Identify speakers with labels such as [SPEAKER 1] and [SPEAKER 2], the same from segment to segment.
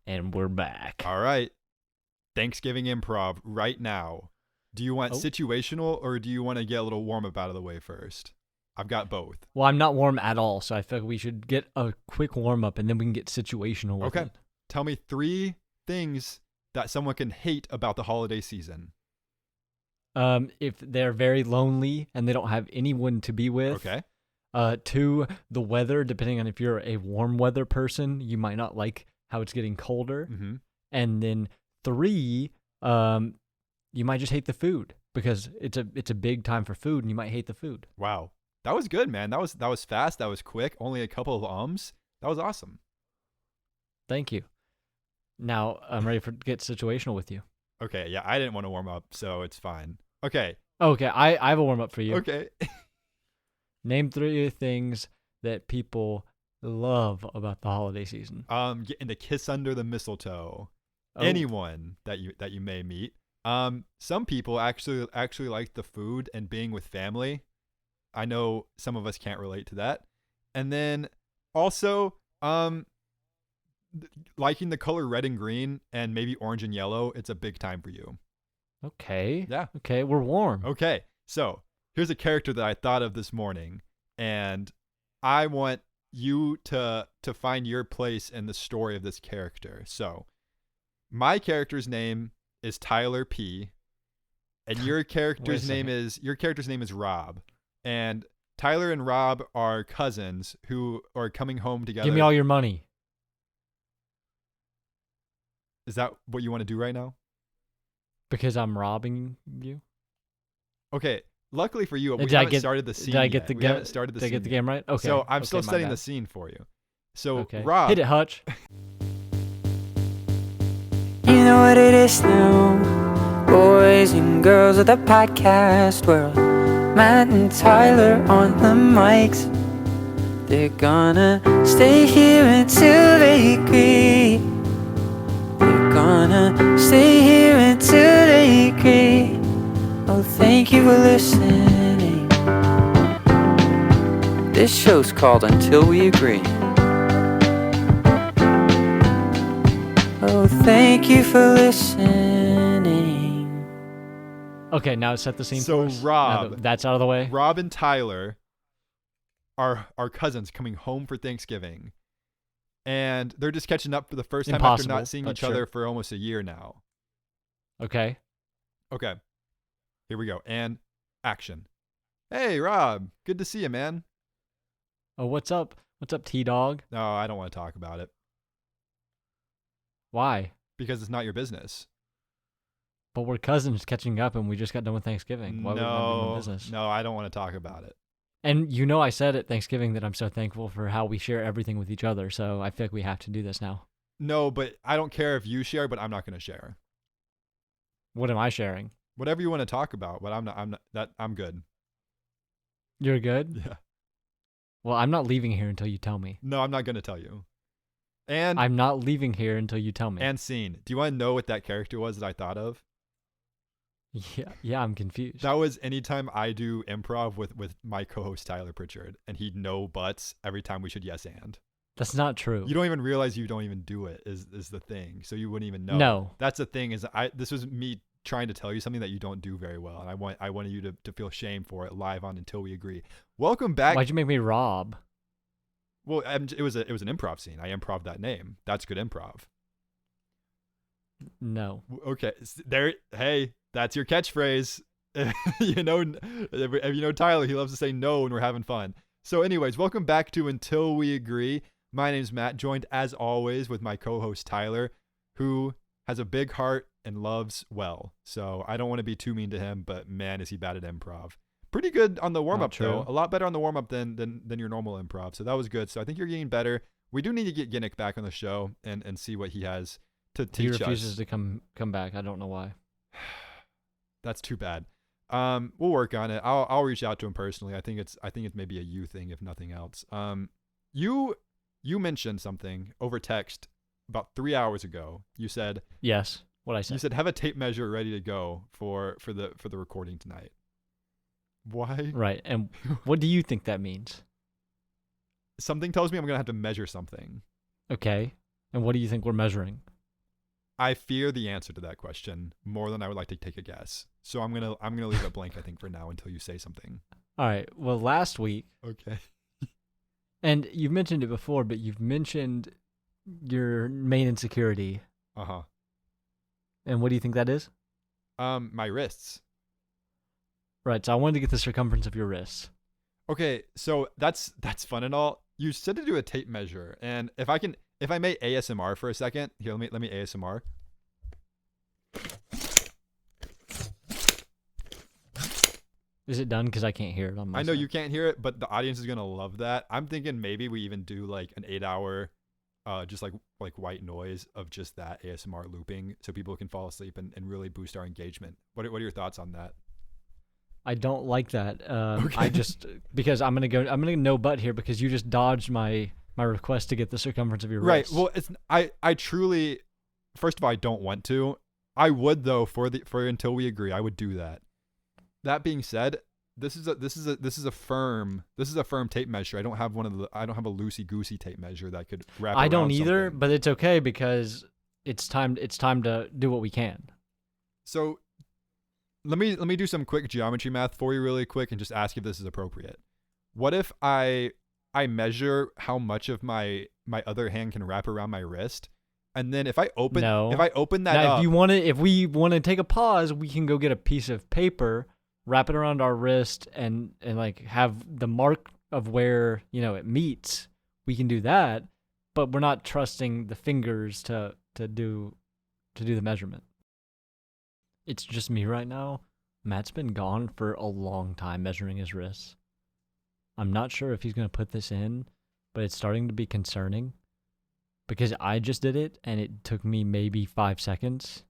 [SPEAKER 1] And we're back.
[SPEAKER 2] All right. Thanksgiving improv right now. Do you want situational or do you want to get a little warm up out of the way first? I've got both.
[SPEAKER 1] Well, I'm not warm at all, so I feel like we should get a quick warm up and then we can get situational with it.
[SPEAKER 2] Tell me 3 things that someone can hate about the holiday season.
[SPEAKER 1] If they're very lonely and they don't have anyone to be with.
[SPEAKER 2] Okay.
[SPEAKER 1] 2, the weather, depending on if you're a warm weather person, you might not like how it's getting colder.
[SPEAKER 2] Mm-hmm.
[SPEAKER 1] And then 3, you might just hate the food because it's a big time for food and you might hate the food.
[SPEAKER 2] Wow. That was good, man. That was fast. That was quick. Only a couple of ums. That was awesome.
[SPEAKER 1] Thank you. Now I'm ready to get situational with you.
[SPEAKER 2] Okay, yeah, I didn't want to warm up, so it's fine. Okay.
[SPEAKER 1] Okay, I have a warm up for you.
[SPEAKER 2] Okay.
[SPEAKER 1] Name 3 things that people love about the holiday season.
[SPEAKER 2] Getting to kiss under the mistletoe.
[SPEAKER 1] Oh.
[SPEAKER 2] Anyone that you may meet. Some people actually like the food and being with family. I know some of us can't relate to that. And then also liking the color red and green and maybe orange and yellow. It's a big time for you.
[SPEAKER 1] Okay.
[SPEAKER 2] Yeah.
[SPEAKER 1] Okay, we're warm.
[SPEAKER 2] Okay. So here's a character that I thought of this morning, and I want you to find your place in the story of this character. So my character's name is Tyler P, and your character's name is Rob. And Tyler and Rob are cousins who are coming home together.
[SPEAKER 1] Give me all your money.
[SPEAKER 2] Is that what you want to do right now?
[SPEAKER 1] Because I'm robbing you?
[SPEAKER 2] Okay. Luckily for you, we
[SPEAKER 1] Did I
[SPEAKER 2] haven't
[SPEAKER 1] get-
[SPEAKER 2] started the scene
[SPEAKER 1] Did I get
[SPEAKER 2] yet.
[SPEAKER 1] the
[SPEAKER 2] We
[SPEAKER 1] game?
[SPEAKER 2] haven't started the
[SPEAKER 1] Did I
[SPEAKER 2] scene
[SPEAKER 1] get the
[SPEAKER 2] yet.
[SPEAKER 1] game right? Okay.
[SPEAKER 2] So I'm still
[SPEAKER 1] Okay, my
[SPEAKER 2] setting
[SPEAKER 1] bad.
[SPEAKER 2] the scene for you. So
[SPEAKER 1] Okay.
[SPEAKER 2] Rob,
[SPEAKER 1] Hit it, Hutch.
[SPEAKER 3] You know what it is now, boys and girls of the podcast world. Matt and Tyler on the mics. They're gonna stay here until they agree. They're gonna stay here until they agree. Oh, thank you for listening. This show's called Until We Agree. Oh, thank you for listening.
[SPEAKER 1] Okay, now set the scene
[SPEAKER 2] So
[SPEAKER 1] for us.
[SPEAKER 2] Rob-
[SPEAKER 1] Now that that's out of the way.
[SPEAKER 2] Rob and Tyler are cousins coming home for Thanksgiving. And they're just catching up for the first time after
[SPEAKER 1] Impossible,
[SPEAKER 2] not seeing
[SPEAKER 1] but
[SPEAKER 2] each
[SPEAKER 1] sure.
[SPEAKER 2] other for almost a year now.
[SPEAKER 1] Okay.
[SPEAKER 2] Okay. Here we go. And action. Hey, Rob. Good to see you, man.
[SPEAKER 1] Oh, what's up? What's up, T-Dog?
[SPEAKER 2] No, I don't want to talk about it
[SPEAKER 1] Why?
[SPEAKER 2] because it's not your business.
[SPEAKER 1] But we're cousins catching up and we just got done with Thanksgiving. Why would we want to be in business?
[SPEAKER 2] No, I don't want to talk about it.
[SPEAKER 1] And you know I said at Thanksgiving that I'm so thankful for how we share everything with each other, so I feel like we have to do this now.
[SPEAKER 2] No, but I don't care if you share, but I'm not going to share.
[SPEAKER 1] What am I sharing?
[SPEAKER 2] Whatever you want to talk about, but I'm good.
[SPEAKER 1] You're good?
[SPEAKER 2] Yeah.
[SPEAKER 1] Well, I'm not leaving here until you tell me.
[SPEAKER 2] No, I'm not going to tell you. And
[SPEAKER 1] I'm not leaving here until you tell me.
[SPEAKER 2] and scene. Do you want to know what that character was that I thought of?
[SPEAKER 1] Yeah, I'm confused.
[SPEAKER 2] That was anytime I do improv with my co-host Tyler Pritchard, and he'd know buts every time we should yes and.
[SPEAKER 1] That's not true.
[SPEAKER 2] You don't even realize you don't even do it is the thing. So you wouldn't even know.
[SPEAKER 1] No.
[SPEAKER 2] That's the thing is this was me trying to tell you something that you don't do very well, and I wanted you to feel shame for it live on Until We Agree. Welcome back.
[SPEAKER 1] Why'd you make me Rob?
[SPEAKER 2] Well, it was an improv scene. I improv that name. That's good improv.
[SPEAKER 1] No.
[SPEAKER 2] Okay, there. Hey, that's your catchphrase. you know Tyler. He loves to say no when we're having fun. So, anyways, welcome back to Until We Agree. My name's Matt, joined as always with my co-host Tyler, who has a big heart and loves well. So I don't want to be too mean to him, but man, is he bad at improv. Pretty good on the warm up though. A lot better on the warm up than your normal improv. So that was good. So I think you're getting better. We do need to get Ginnick back on the show and see what he has to teach us.
[SPEAKER 1] He refuses to come back. I don't know why.
[SPEAKER 2] That's too bad. We'll work on it. I'll reach out to him personally. I think it's maybe a you thing if nothing else. You mentioned something over text about 3 hours ago. You said
[SPEAKER 1] Yes. What I said.
[SPEAKER 2] you said have a tape measure ready to go for the recording tonight. Why?
[SPEAKER 1] Right. And what do you think that means?
[SPEAKER 2] Something tells me I'm gonna have to measure something.
[SPEAKER 1] Okay. And what do you think we're measuring?
[SPEAKER 2] I fear the answer to that question more than I would like to take a guess. So I'm gonna leave it blank, I think, for now until you say something.
[SPEAKER 1] All right. Well, last week,
[SPEAKER 2] Okay.
[SPEAKER 1] and you've mentioned it before, but you've mentioned your main insecurity.
[SPEAKER 2] Uh-huh.
[SPEAKER 1] And what do you think that is?
[SPEAKER 2] My wrists.
[SPEAKER 1] Right. So I wanted to get the circumference of your wrists.
[SPEAKER 2] Okay, so that's fun and all. You said to do a tape measure, and if I may ASMR for a second, here, let me ASMR.
[SPEAKER 1] Is it done? Because I can't hear it on my
[SPEAKER 2] I know
[SPEAKER 1] side.
[SPEAKER 2] you can't hear it, but the audience is gonna love that. I'm thinking maybe we even do like an 8-hour, just like white noise of just that ASMR looping, so people can fall asleep and really boost our engagement. What are your thoughts on that?
[SPEAKER 1] I don't like that.
[SPEAKER 2] Okay.
[SPEAKER 1] I just because I'm gonna no butt here because you just dodged my request to get the circumference of your
[SPEAKER 2] Right.
[SPEAKER 1] wrists.
[SPEAKER 2] Well, I truly, first of all, I don't want to. I would though for until we agree, I would do that. That being said, this is a firm tape measure. I don't have a loosey goosey tape measure that could wrap.
[SPEAKER 1] I don't
[SPEAKER 2] around
[SPEAKER 1] either,
[SPEAKER 2] something.
[SPEAKER 1] but it's okay because it's time to do what we can.
[SPEAKER 2] So let me do some quick geometry math for you really quick and just ask if this is appropriate. What if I measure how much of my other hand can wrap around my wrist, and then if I open
[SPEAKER 1] No.
[SPEAKER 2] that
[SPEAKER 1] Now,
[SPEAKER 2] up,
[SPEAKER 1] if we want to take a pause, we can go get a piece of paper, wrap it around our wrist, and like have the mark of where it meets. We can do that, but we're not trusting the fingers to do the measurement. It's just me right now. Matt's been gone for a long time measuring his wrists. I'm not sure if he's going to put this in, but it's starting to be concerning because I just did it and it took me maybe 5 seconds.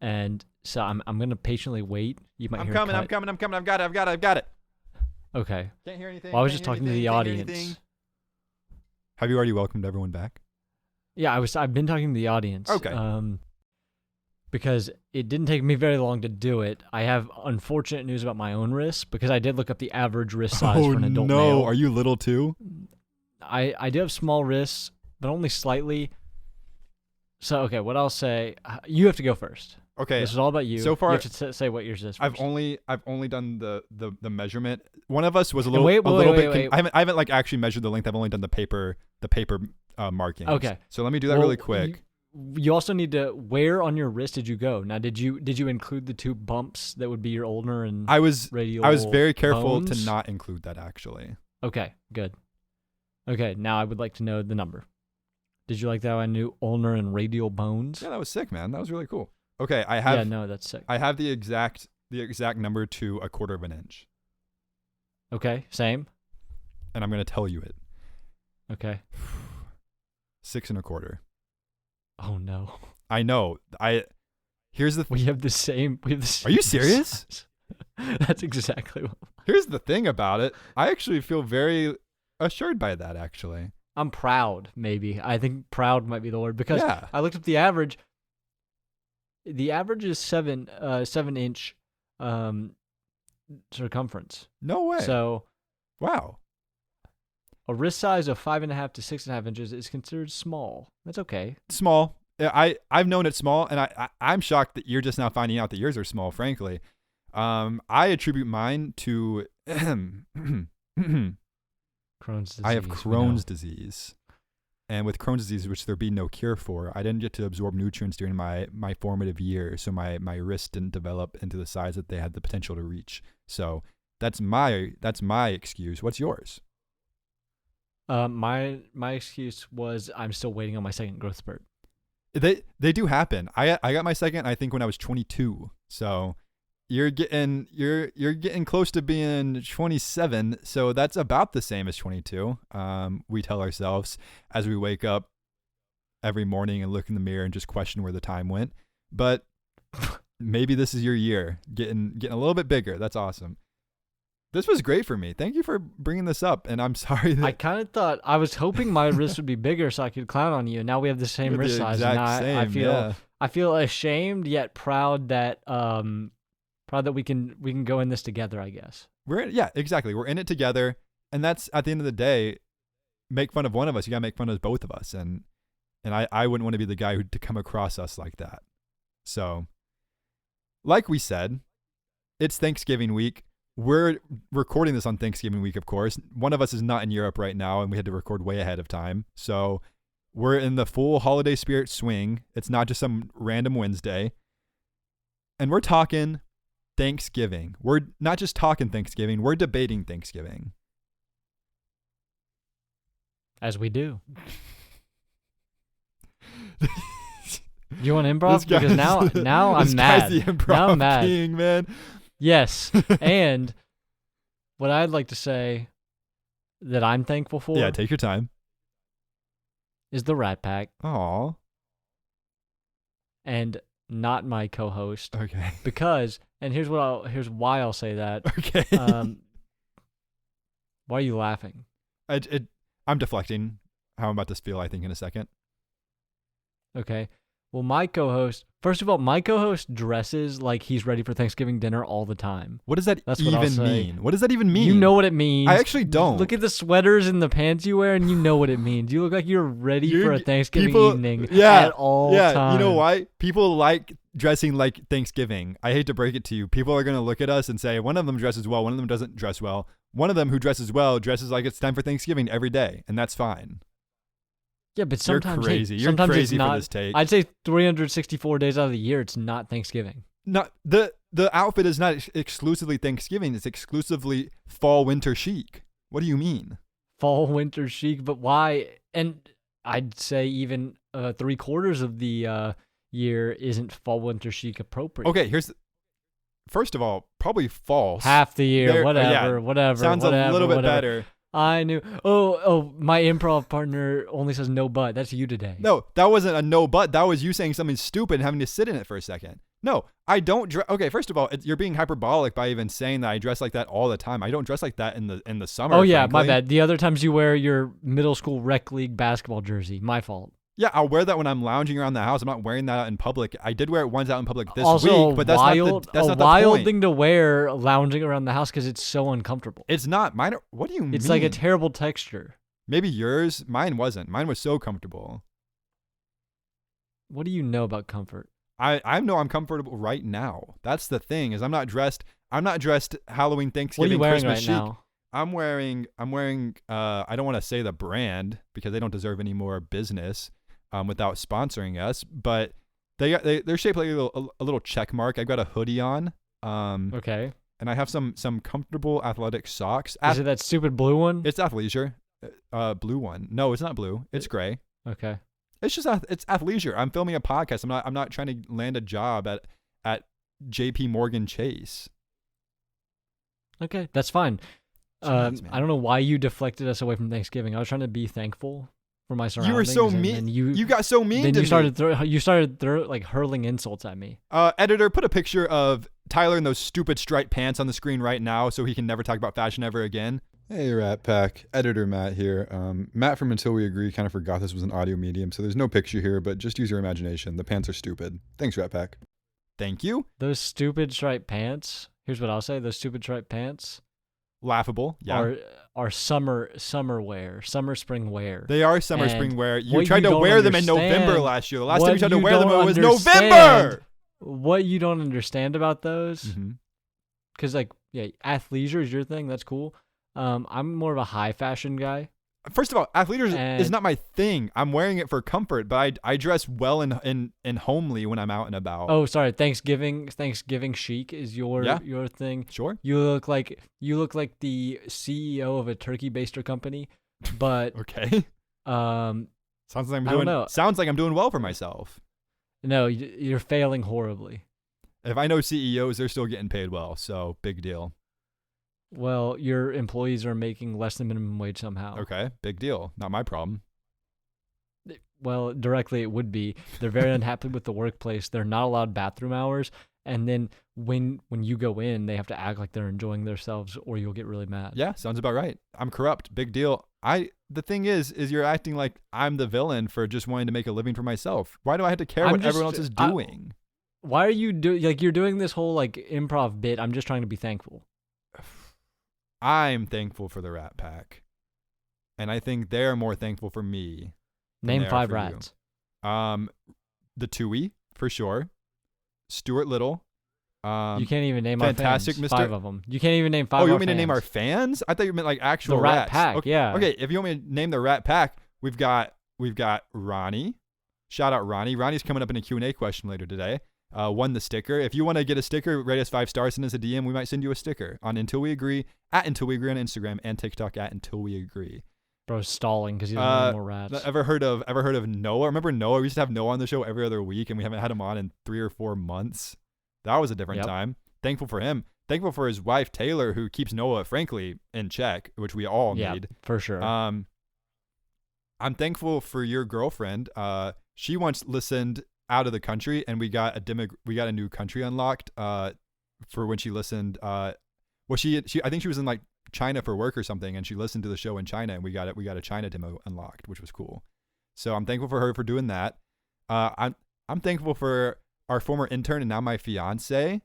[SPEAKER 1] And so I'm going to patiently wait. You might
[SPEAKER 2] I'm
[SPEAKER 1] hear
[SPEAKER 2] coming.
[SPEAKER 1] a cut.
[SPEAKER 2] I've got it.
[SPEAKER 1] Okay.
[SPEAKER 2] Can't hear anything.
[SPEAKER 1] Well, I was just talking to the audience.
[SPEAKER 2] Have you already welcomed everyone back?
[SPEAKER 1] Yeah, I've been talking to the audience.
[SPEAKER 2] Okay.
[SPEAKER 1] Because it didn't take me very long to do it. I have unfortunate news about my own wrist because I did look up the average wrist size for an adult male.
[SPEAKER 2] Are you little too?
[SPEAKER 1] I do have small wrists, but only slightly. So, okay, what I'll say, you have to go first.
[SPEAKER 2] Okay.
[SPEAKER 1] This is all about you.
[SPEAKER 2] So far,
[SPEAKER 1] you have to say what yours is first.
[SPEAKER 2] I've only done the measurement. One of us was a
[SPEAKER 1] And
[SPEAKER 2] little bit.
[SPEAKER 1] wait.
[SPEAKER 2] I haven't like actually measured the length. I've only done the paper markings.
[SPEAKER 1] Okay.
[SPEAKER 2] So let me do that really quick.
[SPEAKER 1] You also need to, where on your wrist did you go? Now, did you include the two bumps that would be your ulnar and radial
[SPEAKER 2] I was very careful
[SPEAKER 1] bones?
[SPEAKER 2] to not include that actually.
[SPEAKER 1] Okay, good. Okay, now I would like to know the number. Did you like that I knew ulnar and radial bones?
[SPEAKER 2] Yeah, that was sick, man. That was really cool. Okay, I have.
[SPEAKER 1] Yeah, no, that's sick.
[SPEAKER 2] I have the exact number to 1/4 of an inch,
[SPEAKER 1] Okay, same.
[SPEAKER 2] and I'm gonna tell you it.
[SPEAKER 1] Okay.
[SPEAKER 2] 6 1/4.
[SPEAKER 1] Oh no.
[SPEAKER 2] I know. Here's the.
[SPEAKER 1] We have the same.
[SPEAKER 2] Are you serious?
[SPEAKER 1] size. That's exactly what.
[SPEAKER 2] Here's the thing about it. I actually feel very assured by that. Actually.
[SPEAKER 1] I'm proud. Maybe I think proud might be the word because
[SPEAKER 2] Yeah.
[SPEAKER 1] I looked up the average. The average is 7-inch circumference.
[SPEAKER 2] No way.
[SPEAKER 1] So
[SPEAKER 2] Wow.
[SPEAKER 1] a wrist size of 5.5 to 6.5 inches is considered small. That's okay.
[SPEAKER 2] Small. I've known it's small, and I'm shocked that you're just now finding out that yours are small. Frankly, I attribute mine to.
[SPEAKER 1] Crohn's disease.
[SPEAKER 2] I have Crohn's disease. And with Crohn's disease, which there be no cure for, I didn't get to absorb nutrients during my formative years, so my wrists didn't develop into the size that they had the potential to reach. So that's my excuse. What's yours?
[SPEAKER 1] My excuse was I'm still waiting on my second growth spurt.
[SPEAKER 2] They do happen. I got my second, I think, when I was 22. So you're getting close to being 27, so that's about the same as 22. We tell ourselves as we wake up every morning and look in the mirror and just question where the time went. But maybe this is your year, getting a little bit bigger. That's awesome. This was great for me. Thank you for bringing this up, and I'm sorry that
[SPEAKER 1] I kind of thought I was hoping my wrist would be bigger so I could clown on you. Now we have the same
[SPEAKER 2] we're
[SPEAKER 1] wrist
[SPEAKER 2] the
[SPEAKER 1] size, and
[SPEAKER 2] exact
[SPEAKER 1] I
[SPEAKER 2] same,
[SPEAKER 1] feel
[SPEAKER 2] yeah.
[SPEAKER 1] I feel ashamed yet proud that we can go in this together, I guess.
[SPEAKER 2] Yeah, exactly. We're in it together, and that's at the end of the day. Make fun of one of us, you gotta make fun of both of us, and And I wouldn't want to be the guy to come across us like that. So, like we said, it's Thanksgiving week. We're recording this on Thanksgiving week, of course. One of us is not in Europe right now, and we had to record way ahead of time. So we're in the full holiday spirit swing. It's not just some random Wednesday. And we're talking Thanksgiving. We're not just talking Thanksgiving. We're debating Thanksgiving.
[SPEAKER 1] As we do. You want improv? Because now I'm mad.
[SPEAKER 2] This guy's the improv
[SPEAKER 1] now I'm mad.
[SPEAKER 2] king, man.
[SPEAKER 1] Yes. And what I'd like to say that I'm thankful for
[SPEAKER 2] Yeah, take your time.
[SPEAKER 1] is the Rat Pack
[SPEAKER 2] Aw.
[SPEAKER 1] and not my co-host.
[SPEAKER 2] Okay.
[SPEAKER 1] Because, and here's why I'll say that.
[SPEAKER 2] Okay.
[SPEAKER 1] Why are you laughing?
[SPEAKER 2] I'm deflecting how I'm about to feel, I think, in a second.
[SPEAKER 1] Okay. Well, my co-host, first of all, my co-host dresses like he's ready for Thanksgiving dinner all the time.
[SPEAKER 2] What does that
[SPEAKER 1] That's what I'll
[SPEAKER 2] even
[SPEAKER 1] say.
[SPEAKER 2] mean? What does that even mean?
[SPEAKER 1] You know what it means.
[SPEAKER 2] I actually don't.
[SPEAKER 1] Look at the sweaters and the pants you wear, and you know what it means. You look like you're ready for a Thanksgiving evening at all times.
[SPEAKER 2] You know why? People like dressing like Thanksgiving. I hate to break it to you. People are going to look at us and say, one of them dresses well, one of them doesn't dress well. One of them who dresses well dresses like it's time for Thanksgiving every day, and that's fine.
[SPEAKER 1] Yeah, but sometimes
[SPEAKER 2] you're crazy. You're
[SPEAKER 1] sometimes
[SPEAKER 2] crazy
[SPEAKER 1] it's not,
[SPEAKER 2] for this take.
[SPEAKER 1] I'd say 364 days out of the year, it's not Thanksgiving.
[SPEAKER 2] Not the outfit is not exclusively Thanksgiving. It's exclusively fall winter chic. What do you mean?
[SPEAKER 1] Fall, winter chic, but why? And I'd say even 3/4 of the year isn't fall, winter chic appropriate.
[SPEAKER 2] Okay, first of all, probably false.
[SPEAKER 1] Half the year,
[SPEAKER 2] There-
[SPEAKER 1] whatever.
[SPEAKER 2] Sounds a little bit better.
[SPEAKER 1] I knew. Oh, my improv partner only says no but. That's you today.
[SPEAKER 2] No, that wasn't a no but. That was you saying something stupid and having to sit in it for a second. No, I don't dress. Okay, first of all, you're being hyperbolic by even saying that I dress like that all the time. I don't dress like that in the summer.
[SPEAKER 1] Oh yeah,
[SPEAKER 2] frankly.
[SPEAKER 1] my bad. The other times you wear your middle school rec league basketball jersey. My fault.
[SPEAKER 2] Yeah, I'll wear that when I'm lounging around the house. I'm not wearing that out in public. I did wear it once out in public this
[SPEAKER 1] also,
[SPEAKER 2] week, but that's not the
[SPEAKER 1] a
[SPEAKER 2] point.
[SPEAKER 1] wild thing to wear lounging around the house because it's so uncomfortable.
[SPEAKER 2] It's not. Mine. What do you mean?
[SPEAKER 1] It's like a terrible texture.
[SPEAKER 2] Maybe yours. Mine wasn't. Mine was so comfortable.
[SPEAKER 1] What do you know about comfort?
[SPEAKER 2] I know I'm comfortable right now. That's the thing is I'm not dressed Halloween,
[SPEAKER 1] What are
[SPEAKER 2] Thanksgiving,
[SPEAKER 1] you wearing
[SPEAKER 2] Christmas
[SPEAKER 1] right
[SPEAKER 2] chic.
[SPEAKER 1] now?
[SPEAKER 2] I'm wearing I don't want to say the brand because they don't deserve any more business without sponsoring us, but they're shaped like a little check mark. I've got a hoodie on.
[SPEAKER 1] Okay.
[SPEAKER 2] And I have some comfortable athletic socks.
[SPEAKER 1] Is it that stupid blue one?
[SPEAKER 2] It's athleisure. Blue one. No, it's not blue. It's gray.
[SPEAKER 1] Okay.
[SPEAKER 2] It's just it's athleisure. I'm filming a podcast. I'm not trying to land a job at JP Morgan Chase.
[SPEAKER 1] Okay, that's fine.
[SPEAKER 2] Jeez, man.
[SPEAKER 1] I don't know why you deflected us away from Thanksgiving. I was trying to be thankful for my surroundings.
[SPEAKER 2] You were so
[SPEAKER 1] and
[SPEAKER 2] mean.
[SPEAKER 1] then
[SPEAKER 2] You got so mean
[SPEAKER 1] Then
[SPEAKER 2] to
[SPEAKER 1] you started like hurling insults at me.
[SPEAKER 2] Editor, put a picture of Tyler in those stupid striped pants on the screen right now so he can never talk about fashion ever again.
[SPEAKER 4] Hey, Rat Pack. Editor Matt here. Matt from Until We Agree kind of forgot this was an audio medium, so there's no picture here, but just use your imagination. The pants are stupid. Thanks, Rat Pack.
[SPEAKER 2] Thank you.
[SPEAKER 1] Those stupid striped pants. Here's what I'll say: those stupid striped pants
[SPEAKER 2] Laughable. Yeah.
[SPEAKER 1] are summer wear, spring wear.
[SPEAKER 2] They are summer
[SPEAKER 1] And
[SPEAKER 2] spring wear. You
[SPEAKER 1] what
[SPEAKER 2] tried
[SPEAKER 1] you
[SPEAKER 2] to
[SPEAKER 1] don't
[SPEAKER 2] wear them in
[SPEAKER 1] understand-
[SPEAKER 2] November last year. The last
[SPEAKER 1] what
[SPEAKER 2] time you tried to
[SPEAKER 1] you
[SPEAKER 2] wear them,
[SPEAKER 1] don't
[SPEAKER 2] it was
[SPEAKER 1] understand-
[SPEAKER 2] November.
[SPEAKER 1] What you don't understand about those,
[SPEAKER 2] Mhm.
[SPEAKER 1] because athleisure is your thing. That's cool. I'm more of a high fashion guy.
[SPEAKER 2] First of all, athleisure is
[SPEAKER 1] And-
[SPEAKER 2] not my thing. I'm wearing it for comfort, but I dress well and homely when I'm out and about.
[SPEAKER 1] Oh, sorry. Thanksgiving chic is your thing.
[SPEAKER 2] Sure.
[SPEAKER 1] You look like the CEO of a turkey baster company, but
[SPEAKER 2] Okay.
[SPEAKER 1] um
[SPEAKER 2] Sounds like
[SPEAKER 1] I don't know.
[SPEAKER 2] Sounds like I'm doing well for myself.
[SPEAKER 1] no, you're failing horribly.
[SPEAKER 2] If I know CEOs, they're still getting paid well, so big deal.
[SPEAKER 1] Well, your employees are making less than minimum wage somehow.
[SPEAKER 2] Okay, big deal. Not my problem.
[SPEAKER 1] Well, directly it would be. They're very unhappy with the workplace. They're not allowed bathroom hours, and then when you go in, they have to act like they're enjoying themselves, or you'll get really mad.
[SPEAKER 2] Yeah, sounds about right. I'm corrupt. Big deal. The thing is you're acting like I'm the villain for just wanting to make a living for myself. Why do I have to care what everyone else is doing?
[SPEAKER 1] Why are you you're doing this whole improv bit? I'm just trying to be thankful.
[SPEAKER 2] I'm thankful for the Rat Pack. And I think they're more thankful for me. than
[SPEAKER 1] Name
[SPEAKER 2] they are
[SPEAKER 1] 5
[SPEAKER 2] for you.
[SPEAKER 1] rats.
[SPEAKER 2] The Tui for sure. Stuart Little.
[SPEAKER 1] You can't even name
[SPEAKER 2] Fantastic
[SPEAKER 1] our fans.
[SPEAKER 2] Mr.
[SPEAKER 1] 5 of them. You can't even name 5
[SPEAKER 2] Oh,
[SPEAKER 1] of
[SPEAKER 2] you
[SPEAKER 1] our
[SPEAKER 2] want me to name our
[SPEAKER 1] fans.
[SPEAKER 2] fans? I thought you meant like actual
[SPEAKER 1] The Rat
[SPEAKER 2] rats.
[SPEAKER 1] Pack,
[SPEAKER 2] Okay.
[SPEAKER 1] yeah.
[SPEAKER 2] Okay, if you want me to name the Rat Pack, we've got Ronnie. Shout out Ronnie. Ronnie's coming up in a Q&A question later today. Won the sticker. If you want to get a sticker, rate us 5 stars, send us a DM. We might send you a sticker on Until We Agree, at Until We Agree on Instagram, and TikTok at Until We Agree.
[SPEAKER 1] Bro's stalling because he doesn't want any more rats.
[SPEAKER 2] Ever heard of Noah? Remember Noah? We used to have Noah on the show every other week, and we haven't had him on in 3 or 4 months. That was a different time. Thankful for him. Thankful for his wife Taylor, who keeps Noah, frankly, in check, which we all need.
[SPEAKER 1] For sure.
[SPEAKER 2] I'm thankful for your girlfriend. She once listened out of the country, and we got a new country unlocked. For when she listened. I think she was in like China for work or something, and she listened to the show in China, and we got a China demo unlocked, which was cool. So I'm thankful for her for doing that. I'm thankful for our former intern and now my fiance.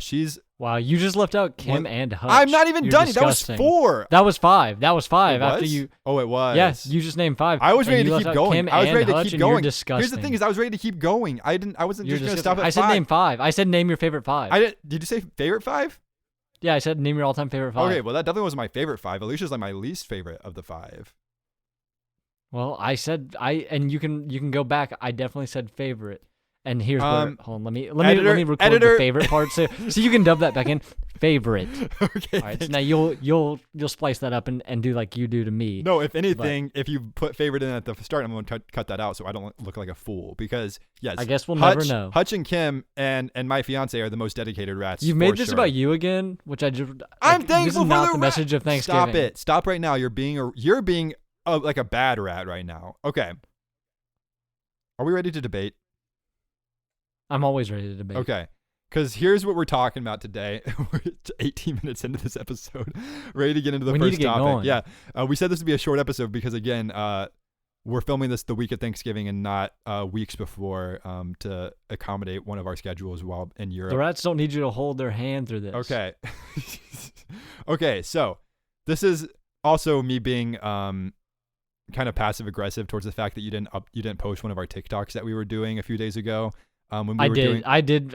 [SPEAKER 2] She's
[SPEAKER 1] wow, you just left out Kim and Hutch.
[SPEAKER 2] I'm not even
[SPEAKER 1] You're
[SPEAKER 2] done.
[SPEAKER 1] disgusting.
[SPEAKER 2] That was 4.
[SPEAKER 1] That was 5. That was 5
[SPEAKER 2] It
[SPEAKER 1] after
[SPEAKER 2] was?
[SPEAKER 1] you.
[SPEAKER 2] Oh, it was.
[SPEAKER 1] Yes, you just named 5.
[SPEAKER 2] I was
[SPEAKER 1] and
[SPEAKER 2] ready
[SPEAKER 1] you
[SPEAKER 2] to
[SPEAKER 1] left
[SPEAKER 2] keep
[SPEAKER 1] out
[SPEAKER 2] going.
[SPEAKER 1] Kim
[SPEAKER 2] I was
[SPEAKER 1] and
[SPEAKER 2] ready to
[SPEAKER 1] Hutch,
[SPEAKER 2] keep
[SPEAKER 1] and you're
[SPEAKER 2] going.
[SPEAKER 1] disgusting.
[SPEAKER 2] Here's the thing: is I was ready to keep going. I wasn't
[SPEAKER 1] You're
[SPEAKER 2] just gonna
[SPEAKER 1] disgusting.
[SPEAKER 2] stop at
[SPEAKER 1] I said
[SPEAKER 2] 5.
[SPEAKER 1] name 5. I said name your favorite 5.
[SPEAKER 2] Did you say favorite 5?
[SPEAKER 1] Yeah, I said name your all-time favorite 5.
[SPEAKER 2] Okay, well that definitely was my favorite 5. Alicia's like my least favorite of the 5.
[SPEAKER 1] Well, I said and you can go back. I definitely said favorite. And here's where hold on, let me record the favorite part so you can dub that back in. Favorite.
[SPEAKER 2] Okay.
[SPEAKER 1] All right, so now you'll splice that up and do like you do to me.
[SPEAKER 2] No, if anything, if you put favorite in at the start, I'm going to cut that out so I don't look like a fool. Because yes,
[SPEAKER 1] I guess we'll
[SPEAKER 2] Hutch,
[SPEAKER 1] never know.
[SPEAKER 2] Hutch and Kim and my fiance are the most dedicated rats.
[SPEAKER 1] You've made
[SPEAKER 2] for
[SPEAKER 1] this
[SPEAKER 2] sure.
[SPEAKER 1] about you again, which I just
[SPEAKER 2] I'm
[SPEAKER 1] like,
[SPEAKER 2] thankful
[SPEAKER 1] this is
[SPEAKER 2] for
[SPEAKER 1] not
[SPEAKER 2] the
[SPEAKER 1] message of Thanksgiving.
[SPEAKER 2] Stop it! Stop right now. You're being like a bad rat right now. Okay. Are we ready to debate?
[SPEAKER 1] I'm always ready to debate.
[SPEAKER 2] Okay. Because here's what we're talking about today. We're 18 minutes into this episode, ready to get into the
[SPEAKER 1] We need
[SPEAKER 2] first
[SPEAKER 1] to get
[SPEAKER 2] topic.
[SPEAKER 1] going.
[SPEAKER 2] Yeah, we said this would be a short episode because again, we're filming this the week of Thanksgiving and not weeks before to accommodate one of our schedules while in Europe.
[SPEAKER 1] The rats don't need you to hold their hand through this.
[SPEAKER 2] Okay. Okay, so this is also me being kind of passive aggressive towards the fact that you didn't post one of our TikToks that we were doing a few days ago. When we were doing,
[SPEAKER 1] I did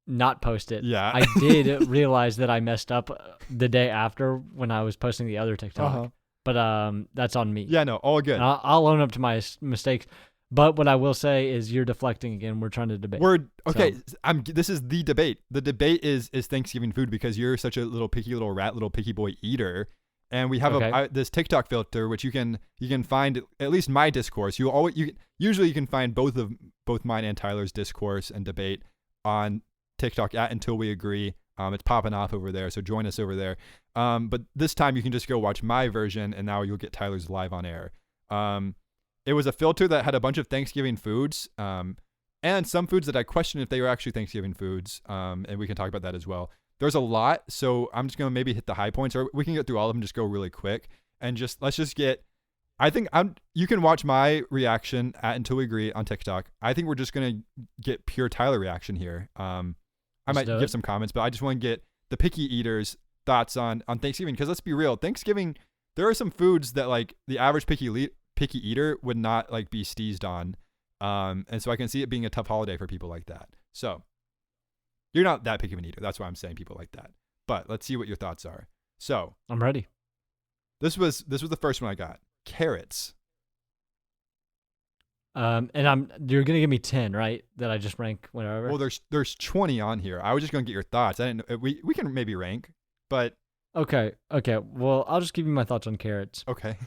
[SPEAKER 1] not post it.
[SPEAKER 2] Yeah.
[SPEAKER 1] I did realize that I messed up the day after when I was posting the other TikTok. But that's on me.
[SPEAKER 2] Yeah, no, all good.
[SPEAKER 1] And I'll own up to my mistakes. But what I will say is you're deflecting again. We're trying to debate.
[SPEAKER 2] Okay. So. This is the debate. The debate is Thanksgiving food because you're such a little picky little rat, little picky boy eater. And we have this TikTok filter, which you can find at least my discourse. Usually you can find both mine and Tyler's discourse and debate on TikTok at Until We Agree. It's popping off over there, so join us over there. But this time you can just go watch my version, and now you'll get Tyler's live on air. It was a filter that had a bunch of Thanksgiving foods, and some foods that I questioned if they were actually Thanksgiving foods. And we can talk about that as well. There's a lot, so I'm just gonna maybe hit the high points, or we can get through all of them. Just go really quick, and let's just get. I think you can watch my reaction at Until We Agree on TikTok. I think we're just gonna get pure Tyler reaction here. I might give some comments, but I just want to get the picky eaters' thoughts on Thanksgiving, because let's be real, Thanksgiving there are some foods that like the average picky eater would not like be steezed on, and so I can see it being a tough holiday for people like that. So. You're not that picky of an eater. That's why I'm saying people like that. But let's see what your thoughts are. So
[SPEAKER 1] I'm ready.
[SPEAKER 2] This was the first one I got. Carrots.
[SPEAKER 1] And you're gonna give me 10, right? That I just rank whatever.
[SPEAKER 2] Well, there's 20 on here. I was just gonna get your thoughts. I didn't know we can maybe rank, but
[SPEAKER 1] Okay. Well, I'll just give you my thoughts on carrots.
[SPEAKER 2] Okay.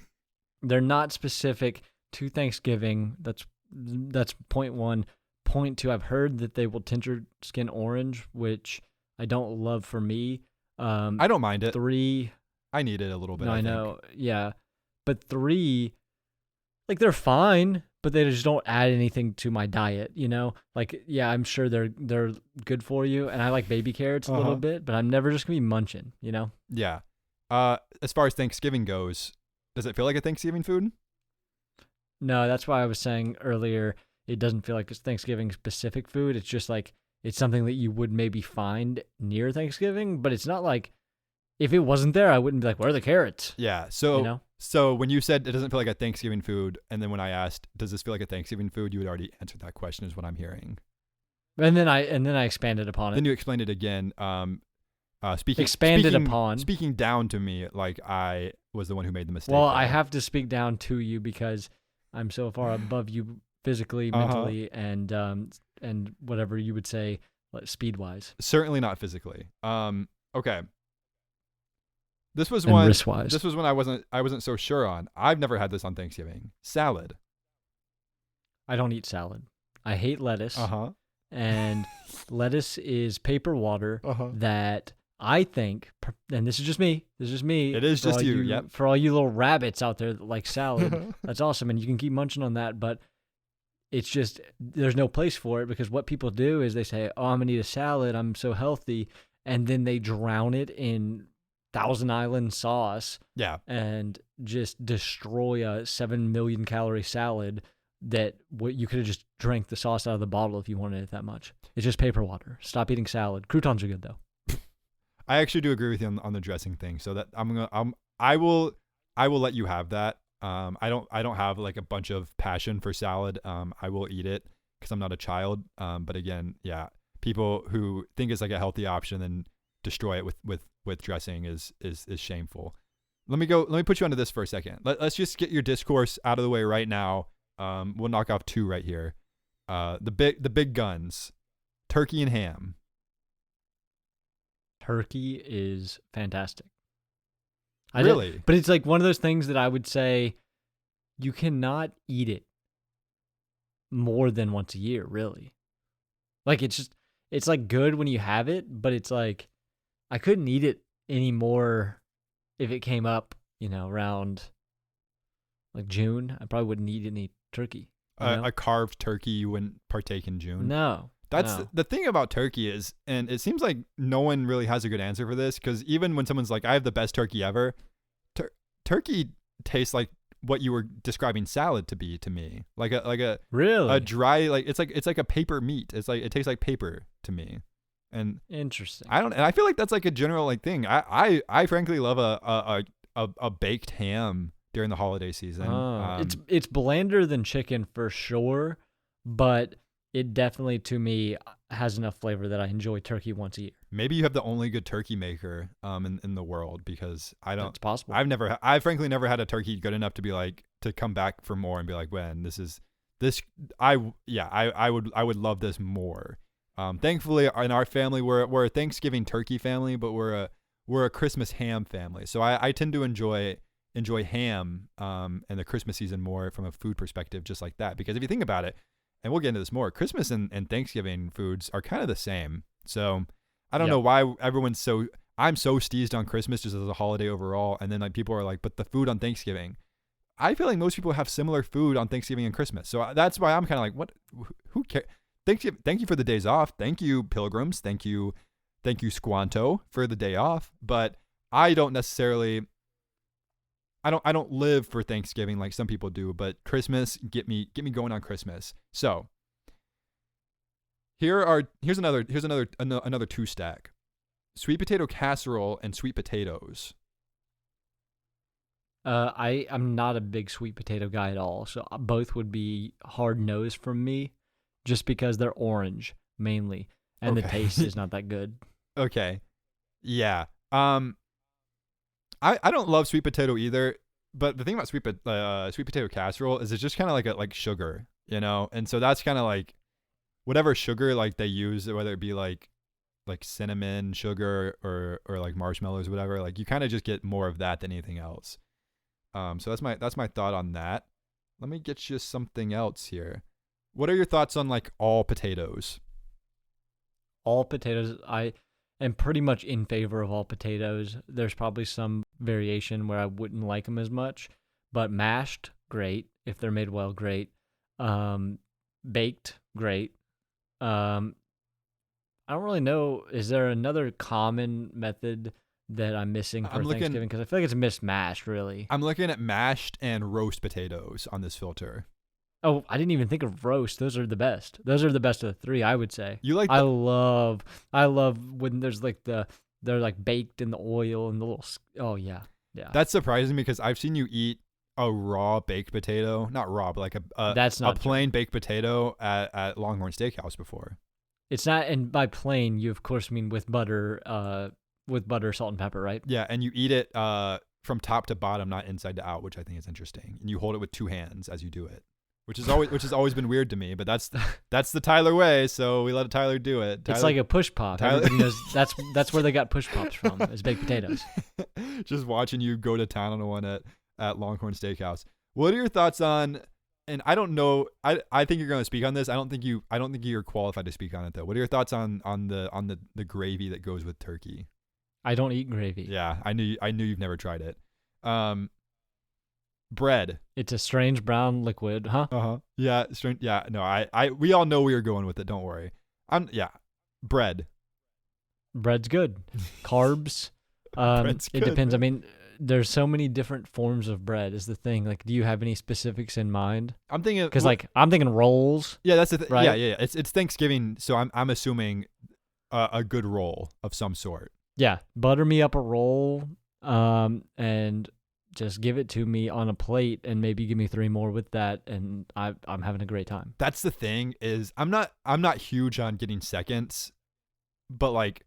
[SPEAKER 1] They're not specific to Thanksgiving. That's point 1. Point 2, I've heard that they will tint your skin orange, which I don't love for me.
[SPEAKER 2] I don't mind it.
[SPEAKER 1] 3,
[SPEAKER 2] I need it a little bit.
[SPEAKER 1] no, I know, yeah, but 3, like they're fine, but they just don't add anything to my diet. You know, like yeah, I'm sure they're good for you, and I like baby carrots a little bit, but I'm never just gonna be munching. You know?
[SPEAKER 2] Yeah. As far as Thanksgiving goes, does it feel like a Thanksgiving food?
[SPEAKER 1] No, that's why I was saying earlier. It doesn't feel like it's Thanksgiving specific food. It's just like it's something that you would maybe find near Thanksgiving, but it's not like if it wasn't there, I wouldn't be like, where are the carrots?
[SPEAKER 2] Yeah. So
[SPEAKER 1] you know?
[SPEAKER 2] So when you said it doesn't feel like a Thanksgiving food, and then when I asked, does this feel like a Thanksgiving food, you had already answered that question, is what I'm hearing.
[SPEAKER 1] And then I expanded upon it.
[SPEAKER 2] Then you explained it again. Speaking
[SPEAKER 1] upon.
[SPEAKER 2] speaking down to me like I was the one who made the mistake.
[SPEAKER 1] Well,
[SPEAKER 2] there.
[SPEAKER 1] I have to speak down to you because I'm so far above you physically, mentally, and whatever you would say, speed wise.
[SPEAKER 2] Certainly not physically. Okay. This was
[SPEAKER 1] And wrist-wise.
[SPEAKER 2] This was when I wasn't so sure on. I've never had this on Thanksgiving. Salad.
[SPEAKER 1] I don't eat salad. I hate lettuce. And lettuce is paper water that I think, and this is just me.
[SPEAKER 2] It is just you. Yep.
[SPEAKER 1] For all you little rabbits out there that like salad, that's awesome, and you can keep munching on that. But it's just there's no place for it because what people do is they say, "Oh, I'm gonna eat a salad. I'm so healthy," and then they drown it in Thousand Island sauce.
[SPEAKER 2] Yeah.
[SPEAKER 1] And just destroy a 7 million calorie salad that what you could have just drank the sauce out of the bottle if you wanted it that much. It's just paper water. Stop eating salad. Croutons are good though.
[SPEAKER 2] I actually do agree with you on the dressing thing. So that I will let you have that. I don't have like a bunch of passion for salad. I will eat it because I'm not a child. But again, yeah, people who think it's like a healthy option and destroy it with dressing is shameful. Let me put you onto this for a second. Let's just get your discourse out of the way right now. We'll knock off 2 right here. The big guns, turkey and ham.
[SPEAKER 1] Turkey is fantastic.
[SPEAKER 2] Really?
[SPEAKER 1] But it's like one of those things that I would say you cannot eat it more than once a year, really. Like it's like good when you have it, but it's like I couldn't eat it anymore if it came up, around like June. I probably wouldn't eat any turkey.
[SPEAKER 2] A carved turkey you wouldn't partake in June?
[SPEAKER 1] No.
[SPEAKER 2] That's the thing about turkey is, and it seems like no one really has a good answer for this, because even when someone's like, I have the best turkey ever, turkey tastes like what you were describing salad to be to me. Like a
[SPEAKER 1] really
[SPEAKER 2] a dry, like it's like a paper meat. It's like it tastes like paper to me. And
[SPEAKER 1] interesting.
[SPEAKER 2] And I feel like that's like a general like thing. I frankly love a baked ham during the holiday season.
[SPEAKER 1] It's blander than chicken for sure, but it definitely to me has enough flavor that I enjoy turkey once a year.
[SPEAKER 2] Maybe you have the only good turkey maker in the world, because I don't.
[SPEAKER 1] It's possible.
[SPEAKER 2] I've frankly never had a turkey good enough to be like to come back for more and be like, when this I would love this more. Thankfully in our family we're a Thanksgiving turkey family, but we're a Christmas ham family. So I tend to enjoy ham and the Christmas season more from a food perspective, just like that. Because if you think about it, and we'll get into this more, Christmas and Thanksgiving foods are kind of the same. So I don't know why everyone's I'm so steezed on Christmas just as a holiday overall, and then like people are like, but the food on Thanksgiving. I feel like most people have similar food on Thanksgiving and Christmas. So that's why I'm kind of like, what? Who cares? Thank you for the days off. Thank you, Pilgrims. Thank you, Squanto, for the day off. But I don't necessarily. I don't live for Thanksgiving like some people do. But Christmas, get me going on Christmas. So here's another 2-stack: sweet potato casserole and sweet potatoes.
[SPEAKER 1] I'm not a big sweet potato guy at all, so both would be hard nosed from me. Just because they're orange mainly, and the taste is not that good.
[SPEAKER 2] Okay, yeah. I don't love sweet potato either, but the thing about sweet potato casserole is it's just kind of like sugar, and so that's kind of like whatever sugar like they use, whether it be like cinnamon sugar or like marshmallows, whatever. Like you kind of just get more of that than anything else. So that's my thought on that. Let me get you something else here. What are your thoughts on like all potatoes?
[SPEAKER 1] All potatoes, I am pretty much in favor of all potatoes. There's probably some variation where I wouldn't like them as much, but mashed, great. If they're made well, great. Baked, great. I don't really know. Is there another common method that I'm missing for Thanksgiving? Because I feel like it's mismashed, really.
[SPEAKER 2] I'm looking at mashed and roast potatoes on this filter.
[SPEAKER 1] Oh, I didn't even think of roast. Those are the best. Those are the best of the 3, I would say.
[SPEAKER 2] You like?
[SPEAKER 1] I love when there's like they're like baked in the oil and the little. Oh yeah. Yeah.
[SPEAKER 2] That's surprising because I've seen you eat a raw baked potato, not raw, but like
[SPEAKER 1] That's
[SPEAKER 2] a
[SPEAKER 1] not
[SPEAKER 2] plain baked potato at Longhorn Steakhouse before.
[SPEAKER 1] It's not, and by plain, you of course mean with butter, salt and pepper, right?
[SPEAKER 2] Yeah, and you eat it from top to bottom, not inside to out, which I think is interesting. And you hold it with 2 hands as you do it, which has always been weird to me. But that's the Tyler way, so we let Tyler do it.
[SPEAKER 1] It's like a push pop.
[SPEAKER 2] Tyler-
[SPEAKER 1] Everybody knows that's where they got push pops from, is baked potatoes.
[SPEAKER 2] Just watching you go to town on one at Longhorn Steakhouse. What are your thoughts on? And I don't know. I think you're going to speak on this. I don't think you're qualified to speak on it though. What are your thoughts on the gravy that goes with turkey?
[SPEAKER 1] I don't eat gravy.
[SPEAKER 2] Yeah, I knew you've never tried it. Bread.
[SPEAKER 1] It's a strange brown liquid, huh?
[SPEAKER 2] Yeah, strange. Yeah, no, we all know where you're going with it. Don't worry. Bread.
[SPEAKER 1] Bread's good. Carbs.
[SPEAKER 2] Bread's
[SPEAKER 1] It
[SPEAKER 2] good.
[SPEAKER 1] depends. I mean, there's so many different forms of bread is the thing. Like, do you have any specifics in mind?
[SPEAKER 2] I'm thinking
[SPEAKER 1] Because like I'm thinking rolls.
[SPEAKER 2] yeah, that's the thing.
[SPEAKER 1] Right?
[SPEAKER 2] Yeah. It's Thanksgiving, so I'm assuming a good roll of some sort.
[SPEAKER 1] Yeah, butter me up a roll, and just give it to me on a plate, and maybe give me 3 more with that, and I'm having a great time.
[SPEAKER 2] That's the thing is I'm not huge on getting seconds, but like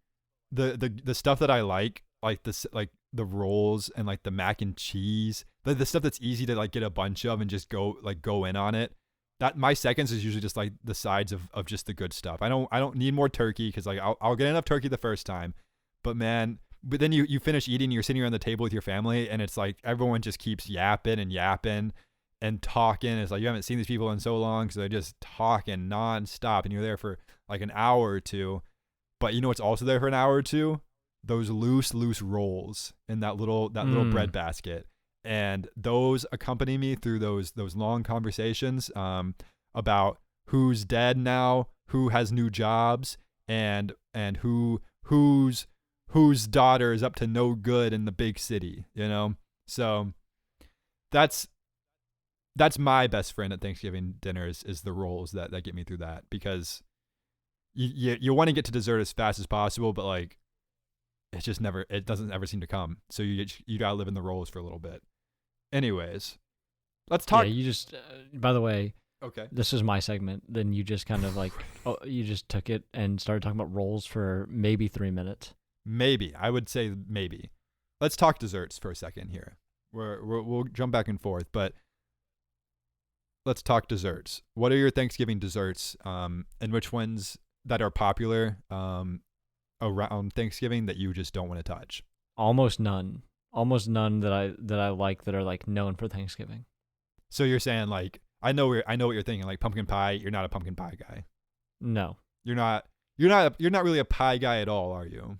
[SPEAKER 2] the stuff that I like this like the rolls and like the mac and cheese, the stuff that's easy to like get a bunch of and just go in on it. That my seconds is usually just like the sides of just the good stuff. I don't need more turkey because like I'll get enough turkey the first time, but then you finish eating, you're sitting around the table with your family, and it's like everyone just keeps yapping and talking. It's like you haven't seen these people in so long, so they're just talking nonstop, and you're there for like an hour or two. But you know what's also there for an hour or two? Those loose rolls in that little bread basket, and those accompany me through those long conversations about who's dead now, who has new jobs, and whose daughter is up to no good in the big city, you know? So that's my best friend at Thanksgiving dinners is the rolls that get me through that, because you want to get to dessert as fast as possible, but like it doesn't ever seem to come. So you gotta live in the rolls for a little bit. Anyways, let's talk.
[SPEAKER 1] Yeah, you just. By the way,
[SPEAKER 2] Okay.
[SPEAKER 1] this is my segment. Then you just kind of like, you just took it and started talking about rolls for maybe 3 minutes.
[SPEAKER 2] Maybe. I would say maybe. Let's talk desserts for a second here. We'll jump back and forth, but let's talk desserts. What are your Thanksgiving desserts, and which ones that are popular around Thanksgiving that you just don't want to touch?
[SPEAKER 1] Almost none that I like that are like known for Thanksgiving.
[SPEAKER 2] So you're saying like I know what you're thinking, like pumpkin pie. You're not a pumpkin pie guy.
[SPEAKER 1] No,
[SPEAKER 2] You're not really a pie guy at all, are you?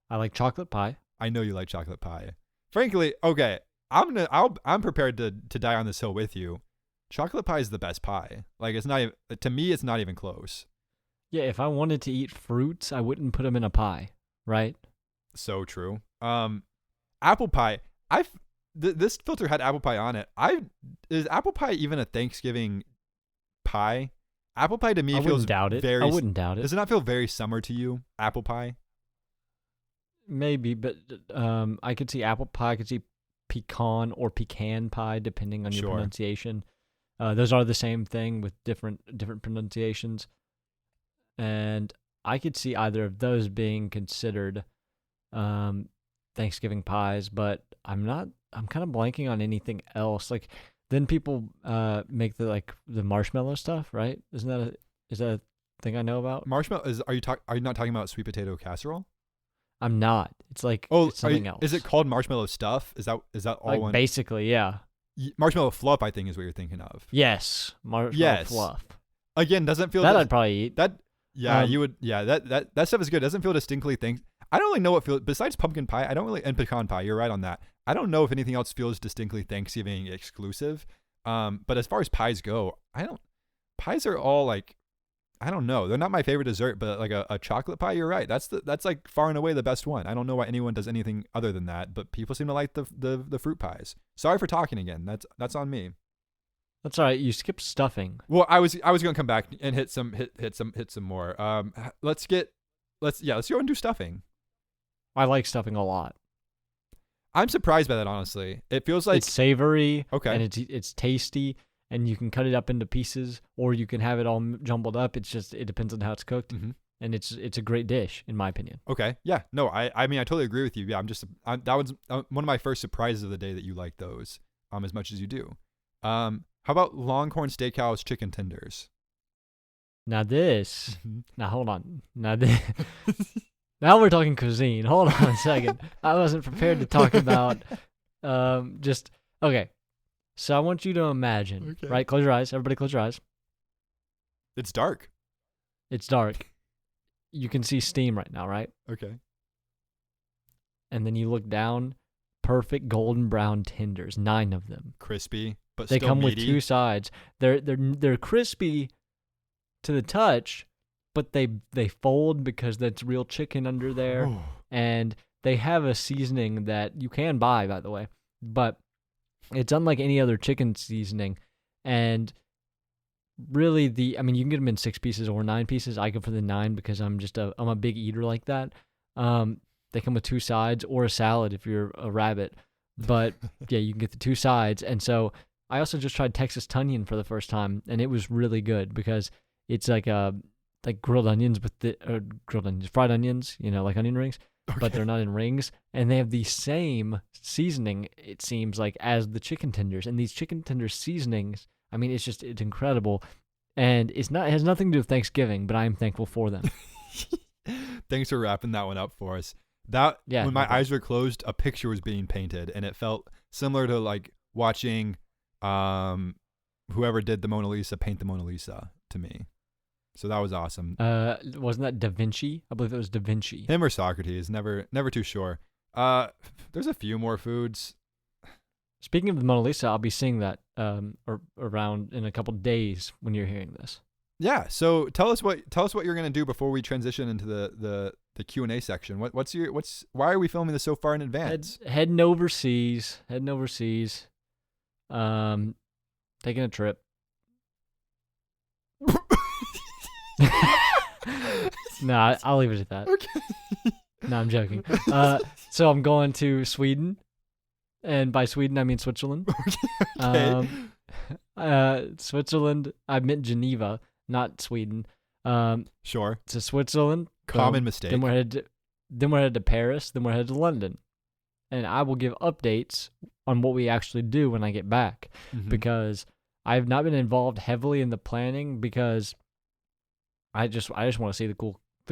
[SPEAKER 1] I like chocolate pie.
[SPEAKER 2] I know you like chocolate pie. Frankly, okay, I'm prepared to die on this hill with you. Chocolate pie is the best pie. Like it's not even, to me, it's not even close.
[SPEAKER 1] Yeah, if I wanted to eat fruits, I wouldn't put them in a pie, right?
[SPEAKER 2] So true. Apple pie. This filter had apple pie on it. Is apple pie even a Thanksgiving pie? Apple pie to me
[SPEAKER 1] I
[SPEAKER 2] feels
[SPEAKER 1] wouldn't doubt it.
[SPEAKER 2] very.
[SPEAKER 1] I wouldn't doubt it.
[SPEAKER 2] Does it not feel very summer to you? Apple pie.
[SPEAKER 1] Maybe, but I could see apple pie. I could see pecan or pecan pie, depending on your
[SPEAKER 2] Sure.
[SPEAKER 1] pronunciation. Those are the same thing with different pronunciations, and I could see either of those being considered Thanksgiving pies. But I'm kind of blanking on anything else. Like then people make the marshmallow stuff, right? Is that a thing I know about?
[SPEAKER 2] Marshmallow is. Are you not talking about sweet potato casserole?
[SPEAKER 1] I'm not. It's like
[SPEAKER 2] Oh,
[SPEAKER 1] it's something else.
[SPEAKER 2] Is it called marshmallow stuff? Is that all
[SPEAKER 1] like
[SPEAKER 2] one?
[SPEAKER 1] basically, yeah.
[SPEAKER 2] Marshmallow fluff, I think, is what you're thinking of.
[SPEAKER 1] Yes, marshmallow
[SPEAKER 2] Yes.
[SPEAKER 1] fluff.
[SPEAKER 2] Again, doesn't feel
[SPEAKER 1] That I'd probably eat.
[SPEAKER 2] Yeah,
[SPEAKER 1] Um,
[SPEAKER 2] you would. Yeah, that stuff is good. Doesn't feel distinctly I don't really know what feels besides pumpkin pie. I don't really and pecan pie. You're right on that. I don't know if anything else feels distinctly Thanksgiving exclusive. But as far as pies go, pies are all like, I don't know. They're not my favorite dessert, but like a chocolate pie, you're right. That's like far and away the best one. I don't know why anyone does anything other than that, but people seem to like the fruit pies. Sorry for talking again. That's on me.
[SPEAKER 1] That's all right. You skipped stuffing.
[SPEAKER 2] Well, I was gonna come back and hit some more. Let's go and do stuffing.
[SPEAKER 1] I like stuffing a lot.
[SPEAKER 2] I'm surprised by that, honestly. It feels like
[SPEAKER 1] It's savory,
[SPEAKER 2] okay.
[SPEAKER 1] and it's tasty, and you can cut it up into pieces, or you can have it all jumbled up. It's just it depends on how it's cooked,
[SPEAKER 2] Mhm.
[SPEAKER 1] and it's a great dish in my opinion.
[SPEAKER 2] Okay. Yeah. No, I mean, I totally agree with you. Yeah, that was one of my first surprises of the day that you like those as much as you do. How about Longhorn Steakhouse chicken tenders?
[SPEAKER 1] Now this,
[SPEAKER 2] Mhm.
[SPEAKER 1] now hold on, now this, now we're talking cuisine. Hold on a second. I wasn't prepared to talk about just okay. So I want you to imagine,
[SPEAKER 2] Okay.
[SPEAKER 1] right? Close your eyes. Everybody close your eyes.
[SPEAKER 2] It's dark.
[SPEAKER 1] It's dark. You can see steam right now, right?
[SPEAKER 2] Okay.
[SPEAKER 1] And then you look down, perfect golden brown tenders, 9 of them.
[SPEAKER 2] Crispy, but
[SPEAKER 1] They
[SPEAKER 2] still
[SPEAKER 1] come
[SPEAKER 2] meaty.
[SPEAKER 1] with 2 sides. They're crispy to the touch, but they fold because that's real chicken under there.
[SPEAKER 2] Oh.
[SPEAKER 1] And they have a seasoning that you can buy, by the way, but it's unlike any other chicken seasoning. And really, I mean, you can get them in 6 pieces or 9 pieces. I go for the 9 because I'm a big eater like that. They come with 2 sides or a salad if you're a rabbit, but yeah, you can get the 2 sides. And so I also just tried Texas Tunyon for the first time, and it was really good because it's like grilled onions with fried onions, like onion rings, but they're not in rings, and they have the same seasoning, it seems like, as the chicken tenders. And these chicken tender seasonings, I mean, it's incredible, and it has nothing to do with Thanksgiving, but I am thankful for them.
[SPEAKER 2] Thanks for wrapping that one up for us.
[SPEAKER 1] Yeah,
[SPEAKER 2] When my
[SPEAKER 1] no
[SPEAKER 2] eyes were closed, a picture was being painted, and it felt similar to like watching whoever did the Mona Lisa paint the Mona Lisa to me. So that was awesome.
[SPEAKER 1] Wasn't that Da Vinci? I believe it was Da Vinci.
[SPEAKER 2] Him or Socrates, never too sure. There's a few more foods.
[SPEAKER 1] Speaking of the Mona Lisa, I'll be seeing that around in a couple days when you're hearing this.
[SPEAKER 2] Yeah. So tell us what you're gonna do before we transition into the Q&A section. Why are we filming this so far in advance?
[SPEAKER 1] Heading overseas. Taking a trip. No, I'll leave it at that.
[SPEAKER 2] Okay.
[SPEAKER 1] No, I'm joking. So I'm going to Sweden, and by Sweden I mean Switzerland.
[SPEAKER 2] Okay.
[SPEAKER 1] Switzerland. I meant Geneva, not Sweden.
[SPEAKER 2] Sure.
[SPEAKER 1] To Switzerland.
[SPEAKER 2] Common
[SPEAKER 1] Boom.
[SPEAKER 2] mistake.
[SPEAKER 1] Then we're headed to Paris. Then we're headed to London, and I will give updates on what we actually do when I get back,
[SPEAKER 2] Mhm.
[SPEAKER 1] because I've not been involved heavily in the planning because I just want to see the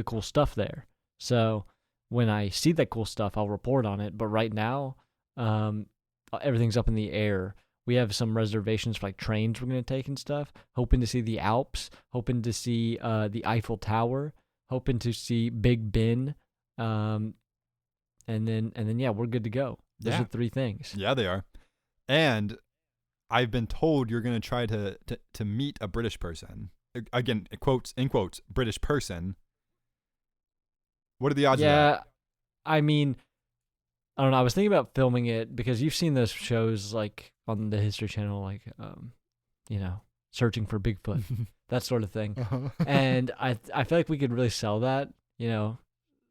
[SPEAKER 1] cool stuff there. So when I see that cool stuff, I'll report on it. But right now, everything's up in the air. We have some reservations for like trains we're gonna take and stuff. Hoping to see the Alps. Hoping to see the Eiffel Tower. Hoping to see Big Ben. And then yeah, we're good to go. Those
[SPEAKER 2] Yeah.
[SPEAKER 1] are 3 things.
[SPEAKER 2] Yeah, they are. And I've been told you're going to try to meet a British person. Again, in quotes, British person. What are the odds of
[SPEAKER 1] Yeah,
[SPEAKER 2] that?
[SPEAKER 1] I mean, I don't know. I was thinking about filming it because you've seen those shows like on the History Channel, like Searching for Bigfoot, that sort of thing.
[SPEAKER 2] Uh-huh.
[SPEAKER 1] And I feel like we could really sell that,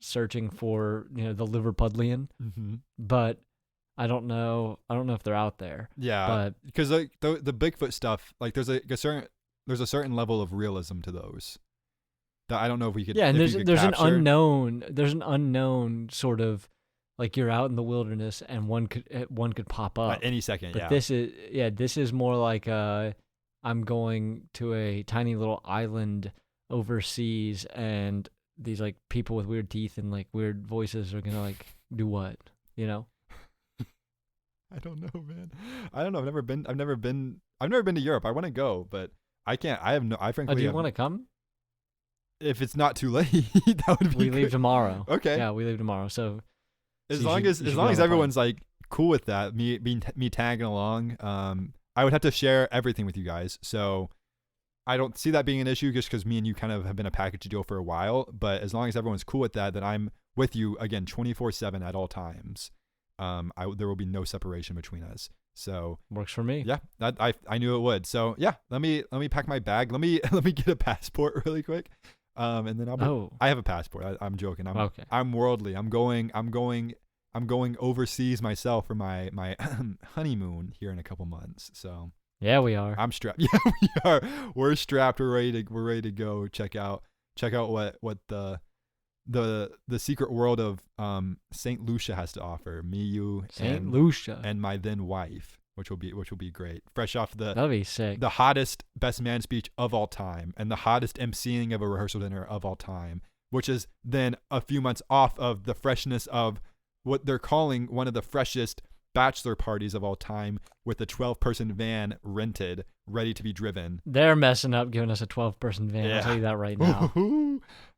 [SPEAKER 1] searching for the Liverpudlian,
[SPEAKER 2] Mm-hmm.
[SPEAKER 1] but I don't know if they're out there.
[SPEAKER 2] Yeah,
[SPEAKER 1] But
[SPEAKER 2] because like the Bigfoot stuff, like there's a certain level of realism to those that I don't know if we could.
[SPEAKER 1] yeah, and
[SPEAKER 2] if you could
[SPEAKER 1] there's an
[SPEAKER 2] capture.
[SPEAKER 1] unknown sort of, like, you're out in the wilderness and one could pop up
[SPEAKER 2] At any second.
[SPEAKER 1] But
[SPEAKER 2] Yeah,
[SPEAKER 1] this is more like I'm going to a tiny little island overseas, and these like people with weird teeth and like weird voices are gonna like do what,
[SPEAKER 2] I don't know, man. I don't know. I've never been to Europe. I want to go, but I can't. I frankly.
[SPEAKER 1] do you want to come?
[SPEAKER 2] If it's not too late, that would be.
[SPEAKER 1] We leave
[SPEAKER 2] good.
[SPEAKER 1] tomorrow.
[SPEAKER 2] Okay.
[SPEAKER 1] Yeah, we leave tomorrow. So
[SPEAKER 2] As
[SPEAKER 1] you
[SPEAKER 2] long
[SPEAKER 1] should-
[SPEAKER 2] as
[SPEAKER 1] you
[SPEAKER 2] as
[SPEAKER 1] should
[SPEAKER 2] long
[SPEAKER 1] be
[SPEAKER 2] as
[SPEAKER 1] on the
[SPEAKER 2] everyone's like cool with that, me tagging along, I would have to share everything with you guys. So I don't see that being an issue, just because me and you kind of have been a package deal for a while. But as long as everyone's cool with that, then I'm with you again 24/7 at all times. There will be no separation between us. So
[SPEAKER 1] works for me.
[SPEAKER 2] yeah, that I knew it would. So yeah, let me pack my bag. Let me get a passport really quick. And then I'll be,
[SPEAKER 1] Oh,
[SPEAKER 2] I have a passport. I'm joking.
[SPEAKER 1] okay.
[SPEAKER 2] I'm worldly. I'm going I'm going overseas myself for my honeymoon here in a couple months. So
[SPEAKER 1] Yeah, we are.
[SPEAKER 2] I'm strapped. Yeah, we are. We're strapped. We're ready to go check out what the secret world of Saint Lucia has to offer. Me, you,
[SPEAKER 1] Saint Lucia.
[SPEAKER 2] and my then wife, which will be great. Fresh off
[SPEAKER 1] That'll be sick.
[SPEAKER 2] the hottest best man speech of all time and the hottest emceeing of a rehearsal dinner of all time, which is then a few months off of the freshness of what they're calling one of the freshest bachelor parties of all time, with a 12-person van rented, ready to be driven.
[SPEAKER 1] They're messing up giving us a 12-person van. I'll tell you that right now.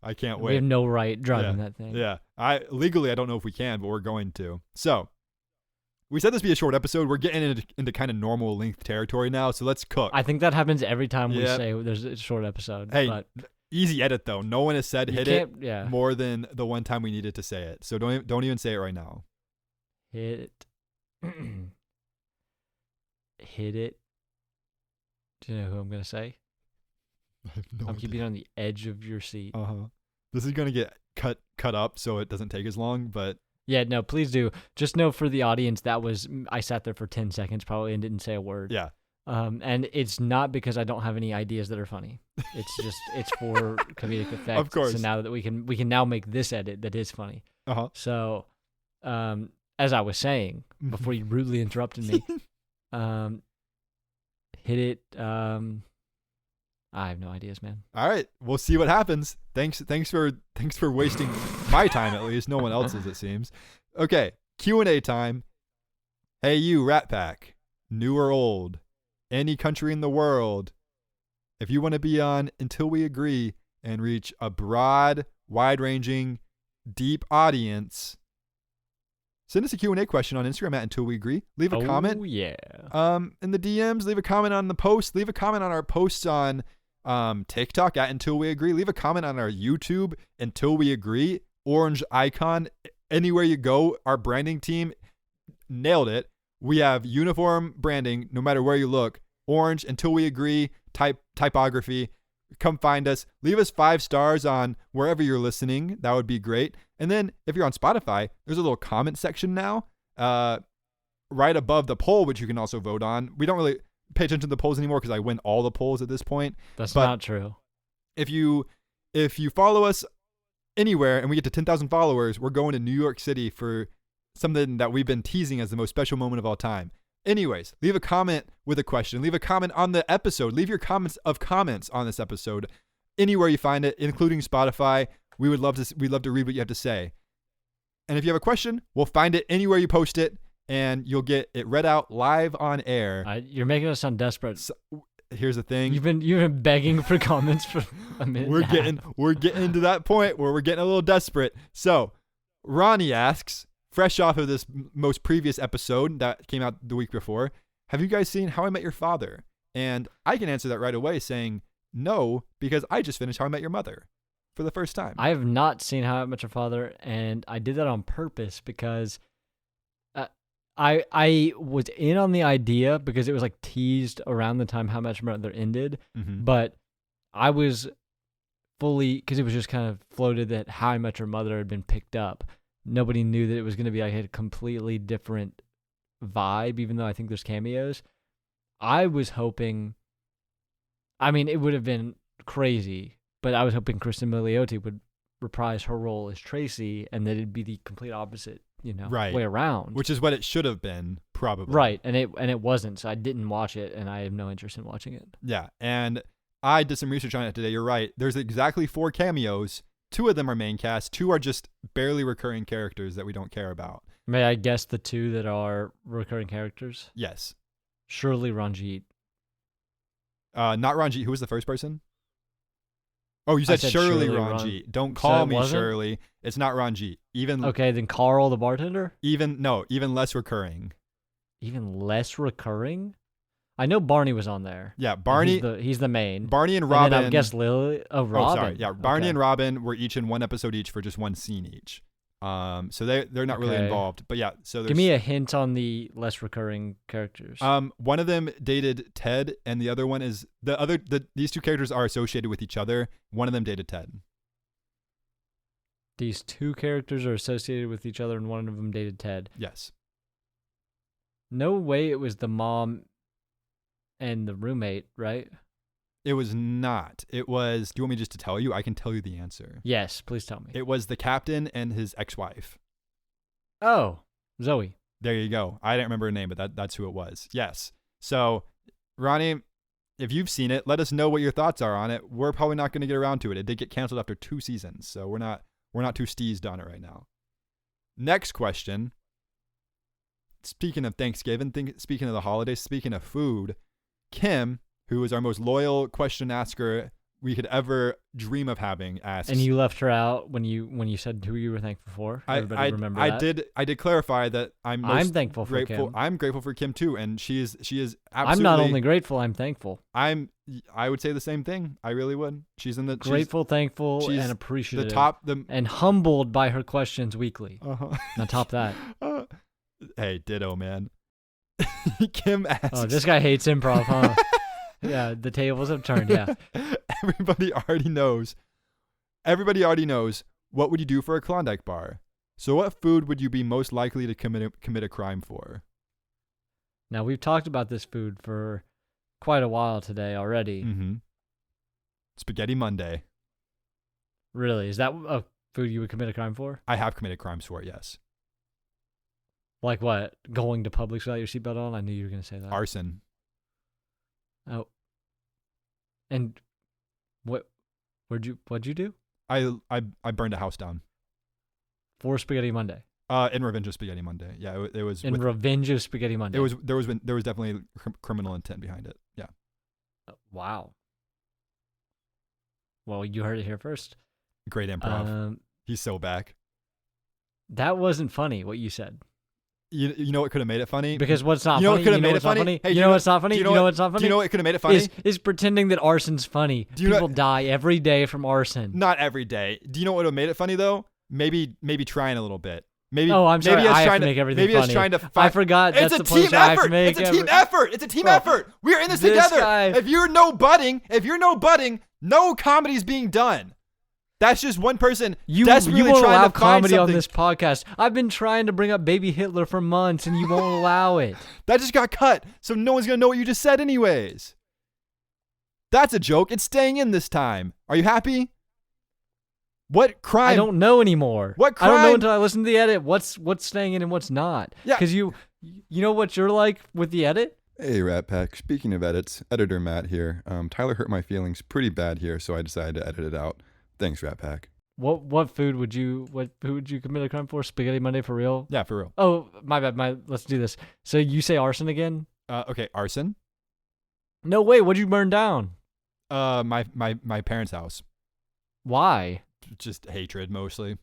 [SPEAKER 2] I can't
[SPEAKER 1] We have
[SPEAKER 2] wait.
[SPEAKER 1] no right driving that thing.
[SPEAKER 2] Yeah. I don't know if we can, but we're going to. So we said this would be a short episode. We're getting into kind of normal length territory now. So let's cook.
[SPEAKER 1] I think that happens every time we
[SPEAKER 2] Yep.
[SPEAKER 1] say there's a short episode.
[SPEAKER 2] Hey,
[SPEAKER 1] but
[SPEAKER 2] easy edit though. No one has said
[SPEAKER 1] you
[SPEAKER 2] hit it
[SPEAKER 1] can't- Yeah.
[SPEAKER 2] more than the one time we needed to say it. So don't even say it right now.
[SPEAKER 1] Hit it. Hit it. Do you know who I'm going to say?
[SPEAKER 2] I have no
[SPEAKER 1] I'm
[SPEAKER 2] idea.
[SPEAKER 1] keeping you on the edge of your seat.
[SPEAKER 2] Uh-huh. This is gonna get cut up so it doesn't take as long, but
[SPEAKER 1] Yeah, no, please do. Just know for the audience, I sat there for 10 seconds probably and didn't say a word.
[SPEAKER 2] yeah.
[SPEAKER 1] And it's not because I don't have any ideas that are funny. It's for comedic effect.
[SPEAKER 2] Of course.
[SPEAKER 1] So now that we can now make this edit that is funny.
[SPEAKER 2] Uh-huh.
[SPEAKER 1] So, as I was saying before you rudely interrupted me, hit it. I have no ideas, man.
[SPEAKER 2] All right, we'll see what happens. Thanks for wasting my time, at least. No one else's, it seems. Okay, Q&A time. Hey, you, Rat Pack, new or old, any country in the world, if you want to be on Until We Agree and reach a broad, wide-ranging, deep audience, send us a Q&A question on Instagram at Until We Agree. Leave a comment.
[SPEAKER 1] Oh, yeah.
[SPEAKER 2] In the DMs, leave a comment on the post. Leave a comment on our posts on TikTok at Until We Agree. Leave a comment on our YouTube Until We Agree. Orange icon. Anywhere you go, our branding team nailed it. We have uniform branding no matter where you look. Orange Until We Agree typography. Come find us. Leave us 5 stars on wherever you're listening. That would be great. And then if you're on Spotify, there's a little comment section now. Right above the poll, which you can also vote on. We don't really pay attention to the polls anymore because I win all the polls at this point.
[SPEAKER 1] That's
[SPEAKER 2] but
[SPEAKER 1] not true.
[SPEAKER 2] If you follow us anywhere and we get to 10,000 followers, we're going to New York City for something that we've been teasing as the most special moment of all time. Anyways, leave a comment with a question. Leave a comment on the episode. Leave your comments on this episode anywhere you find it, including Spotify. We'd love to read what you have to say. And if you have a question, we'll find it anywhere you post it, and you'll get it read out live on air.
[SPEAKER 1] You're making us sound desperate.
[SPEAKER 2] So, here's the thing.
[SPEAKER 1] You've been begging for comments for a minute.
[SPEAKER 2] We're getting to that point where we're getting a little desperate. So, Ronnie asks, fresh off of this most previous episode that came out the week before, have you guys seen How I Met Your Father? And I can answer that right away saying no, because I just finished How I Met Your Mother for the first time.
[SPEAKER 1] I have not seen How I Met Your Father, and I did that on purpose because I was in on the idea because it was like teased around the time How I Met Your Mother ended,
[SPEAKER 2] Mm-hmm.
[SPEAKER 1] but I was fully, because it was just kind of floated that How I Met Your Mother had been picked up. Nobody knew that it was going to be like a completely different vibe, even though I think there's cameos. I was hoping, I mean, it would have been crazy, but I was hoping Kristen Milioti would reprise her role as Tracy, and that it'd be the complete opposite,
[SPEAKER 2] Right.
[SPEAKER 1] way around.
[SPEAKER 2] Which is what it should have been, probably.
[SPEAKER 1] Right, and it wasn't, so I didn't watch it, and I have no interest in watching it.
[SPEAKER 2] Yeah, and I did some research on it today. You're right. There's exactly 4 cameos. 2 of them are main cast. 2 are just barely recurring characters that we don't care about.
[SPEAKER 1] May I guess the 2 that are recurring characters?
[SPEAKER 2] Yes.
[SPEAKER 1] Surely Ranjit.
[SPEAKER 2] Not Ranjit. Who was the first person? Oh, you
[SPEAKER 1] I
[SPEAKER 2] said
[SPEAKER 1] said
[SPEAKER 2] Shirley
[SPEAKER 1] Shirley
[SPEAKER 2] Ranjit. Don't
[SPEAKER 1] So
[SPEAKER 2] call
[SPEAKER 1] it
[SPEAKER 2] me
[SPEAKER 1] wasn't?
[SPEAKER 2] Shirley. It's not Ranjit.
[SPEAKER 1] Okay, then Carl the bartender?
[SPEAKER 2] Even less recurring.
[SPEAKER 1] Even less recurring? I know Barney was on there.
[SPEAKER 2] Yeah,
[SPEAKER 1] And
[SPEAKER 2] Barney.
[SPEAKER 1] He's the main.
[SPEAKER 2] Barney and
[SPEAKER 1] And
[SPEAKER 2] Robin.
[SPEAKER 1] then I guess Lily. Oh, Robin.
[SPEAKER 2] Oh, sorry. Yeah, Barney
[SPEAKER 1] Okay.
[SPEAKER 2] and Robin were each in one episode each for just one scene each. So they're not really
[SPEAKER 1] Okay.
[SPEAKER 2] involved. But yeah, so there's,
[SPEAKER 1] Give me a hint on the less recurring characters.
[SPEAKER 2] one of them dated Ted, and the other one is these 2 characters are associated with each other. One of them dated Ted.
[SPEAKER 1] These two characters are associated with each other, and one of them dated Ted.
[SPEAKER 2] Yes.
[SPEAKER 1] No way it was the mom and the roommate, right?
[SPEAKER 2] It was not. It was. Do you want me just to tell you? I can tell you the answer.
[SPEAKER 1] Yes, please tell me.
[SPEAKER 2] It was the captain and his ex-wife.
[SPEAKER 1] Oh, Zoe.
[SPEAKER 2] There you go. I don't remember her name, but that's who it was. Yes. So, Ronnie, if you've seen it, let us know what your thoughts are on it. We're probably not going to get around to it. It did get canceled after 2 seasons, so we're not too steezed on it right now. Next question. Speaking of Thanksgiving, speaking of the holidays, speaking of food, Kim, who is our most loyal question asker we could ever dream of having, asks.
[SPEAKER 1] And you left her out when you said who you were thankful for. Everybody remember that?
[SPEAKER 2] I did clarify that I'm
[SPEAKER 1] thankful
[SPEAKER 2] grateful.
[SPEAKER 1] for Kim.
[SPEAKER 2] I'm grateful for Kim too, and she is absolutely.
[SPEAKER 1] I'm not only grateful, I'm thankful.
[SPEAKER 2] I would say the same thing. I really would. She's in the
[SPEAKER 1] grateful, thankful,
[SPEAKER 2] she's
[SPEAKER 1] and appreciative.
[SPEAKER 2] And
[SPEAKER 1] humbled by her questions weekly.
[SPEAKER 2] Uh-huh.
[SPEAKER 1] Now top that.
[SPEAKER 2] Hey, ditto, man. Kim asks.
[SPEAKER 1] Oh, this guy hates improv, huh? Yeah, the tables have turned. Yeah.
[SPEAKER 2] Everybody already knows. What would you do for a Klondike bar? So what food would you be most likely to commit a crime for?
[SPEAKER 1] Now, we've talked about this food for quite a while today already.
[SPEAKER 2] Mm-hmm. Spaghetti Monday.
[SPEAKER 1] Really? Is that a food you would commit a crime for?
[SPEAKER 2] I have committed crimes for it, yes.
[SPEAKER 1] Like what? Going to Publix without your seatbelt on? I knew you were going to say that.
[SPEAKER 2] Arson.
[SPEAKER 1] Oh. And what'd you do?
[SPEAKER 2] I burned a house down.
[SPEAKER 1] For Spaghetti Monday.
[SPEAKER 2] In Revenge of Spaghetti Monday. Yeah, it was
[SPEAKER 1] Revenge of Spaghetti Monday.
[SPEAKER 2] There was definitely criminal intent behind it. Yeah.
[SPEAKER 1] Wow. Well, you heard it here first.
[SPEAKER 2] Great improv. He's so back.
[SPEAKER 1] That wasn't funny what you said.
[SPEAKER 2] You know what could have made it funny?
[SPEAKER 1] Because what's not
[SPEAKER 2] funny? You know
[SPEAKER 1] funny?
[SPEAKER 2] what could have made it funny? Hey,
[SPEAKER 1] you know what's not funny?
[SPEAKER 2] Do
[SPEAKER 1] you know what's not funny?
[SPEAKER 2] Do you know what could have made it funny?
[SPEAKER 1] Is pretending that arson's funny. People die every day from arson.
[SPEAKER 2] Not every day. Do you know what would have made it funny though? Maybe trying a little bit. Maybe.
[SPEAKER 1] Oh, I'm sorry.
[SPEAKER 2] Maybe
[SPEAKER 1] I have to make everything funny.
[SPEAKER 2] Maybe it's trying to.
[SPEAKER 1] I forgot.
[SPEAKER 2] It's
[SPEAKER 1] that's
[SPEAKER 2] a team effort.
[SPEAKER 1] It's
[SPEAKER 2] a team effort. It's a team effort. We're in this together.
[SPEAKER 1] Guy,
[SPEAKER 2] if you're no budding, no comedy's being done. That's just one person desperately
[SPEAKER 1] won't
[SPEAKER 2] trying
[SPEAKER 1] allow
[SPEAKER 2] to find
[SPEAKER 1] comedy
[SPEAKER 2] something.
[SPEAKER 1] on this podcast. I've been trying to bring up Baby Hitler for months, and you won't allow it.
[SPEAKER 2] That just got cut, so no one's gonna know what you just said, anyways. That's a joke. It's staying in this time. Are you happy? What crime?
[SPEAKER 1] I don't know anymore.
[SPEAKER 2] What crime?
[SPEAKER 1] I don't know until I listen to the edit. What's staying in and what's not?
[SPEAKER 2] Yeah.
[SPEAKER 1] Because you know what you're like with the edit.
[SPEAKER 4] Hey, Rat Pack. Speaking of edits, editor Matt here. Tyler hurt my feelings pretty bad here, so I decided to edit it out. Thanks, Rat Pack.
[SPEAKER 1] What food would you commit a crime for? Spaghetti Monday for real?
[SPEAKER 2] Yeah, for real.
[SPEAKER 1] Oh, my bad. Let's do this. So you say arson again?
[SPEAKER 2] Okay, arson.
[SPEAKER 1] No way. What'd you burn down?
[SPEAKER 2] My parents' house.
[SPEAKER 1] Why?
[SPEAKER 2] Just hatred mostly.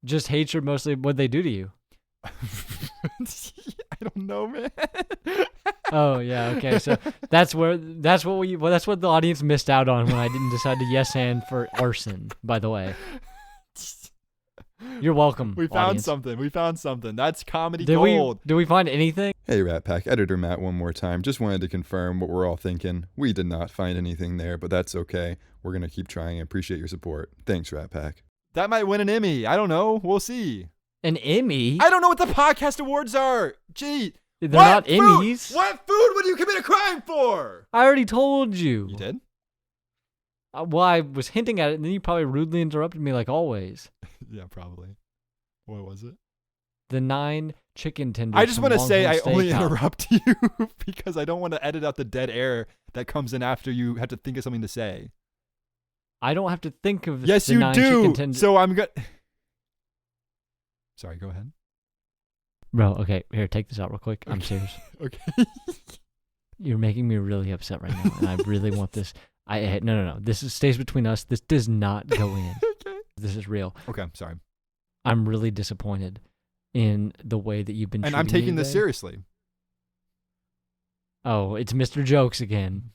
[SPEAKER 1] Just hatred mostly. What'd they do to you?
[SPEAKER 2] I don't know, man.
[SPEAKER 1] Oh yeah, okay. So that's what the audience missed out on when I didn't decide to yes and for arson. By the way, you're welcome.
[SPEAKER 2] We found
[SPEAKER 1] audience.
[SPEAKER 2] something. We found something. That's comedy gold.
[SPEAKER 1] Did we find anything?
[SPEAKER 4] Hey, Rat Pack. Editor Matt one more time. Just wanted to confirm what we're all thinking. We did not find anything there, but that's okay. We're gonna keep trying. I appreciate your support. Thanks, Rat Pack.
[SPEAKER 2] That might win an Emmy. I don't know. We'll see.
[SPEAKER 1] An Emmy?
[SPEAKER 2] I don't know what the podcast awards are. Gee.
[SPEAKER 1] They're not Emmys.
[SPEAKER 2] What food would you commit a crime for?
[SPEAKER 1] I already told you.
[SPEAKER 2] You did?
[SPEAKER 1] Well, I was hinting at it, and then you probably rudely interrupted me like always.
[SPEAKER 2] Yeah, probably. What was it?
[SPEAKER 1] The 9 chicken tenders.
[SPEAKER 2] I just want to say I only
[SPEAKER 1] Steakhouse.
[SPEAKER 2] interrupt you because I don't want to edit out the dead air that comes in after you have to think of something to say.
[SPEAKER 1] I don't have to think of
[SPEAKER 2] yes,
[SPEAKER 1] the
[SPEAKER 2] you
[SPEAKER 1] 9
[SPEAKER 2] do.
[SPEAKER 1] chicken tenders.
[SPEAKER 2] So I'm good. Sorry, go ahead.
[SPEAKER 1] Bro, okay, here, take this out real quick. I'm serious.
[SPEAKER 2] Okay.
[SPEAKER 1] You're making me really upset right now, and I really want this. No. This stays between us. This does not go in.
[SPEAKER 2] Okay.
[SPEAKER 1] This is real.
[SPEAKER 2] Okay, sorry.
[SPEAKER 1] I'm really disappointed in the way that you've been
[SPEAKER 2] And
[SPEAKER 1] treating
[SPEAKER 2] I'm taking
[SPEAKER 1] me
[SPEAKER 2] this
[SPEAKER 1] today.
[SPEAKER 2] seriously.
[SPEAKER 1] Oh, it's Mr. Jokes again.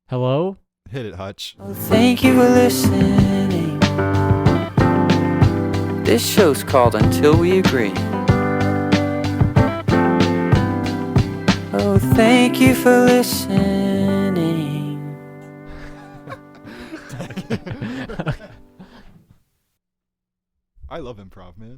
[SPEAKER 1] Hello?
[SPEAKER 2] Hit it, Hutch.
[SPEAKER 3] Oh, thank you for listening. This show's called Until We Agree. Oh, thank you for listening.
[SPEAKER 2] I love improv, man.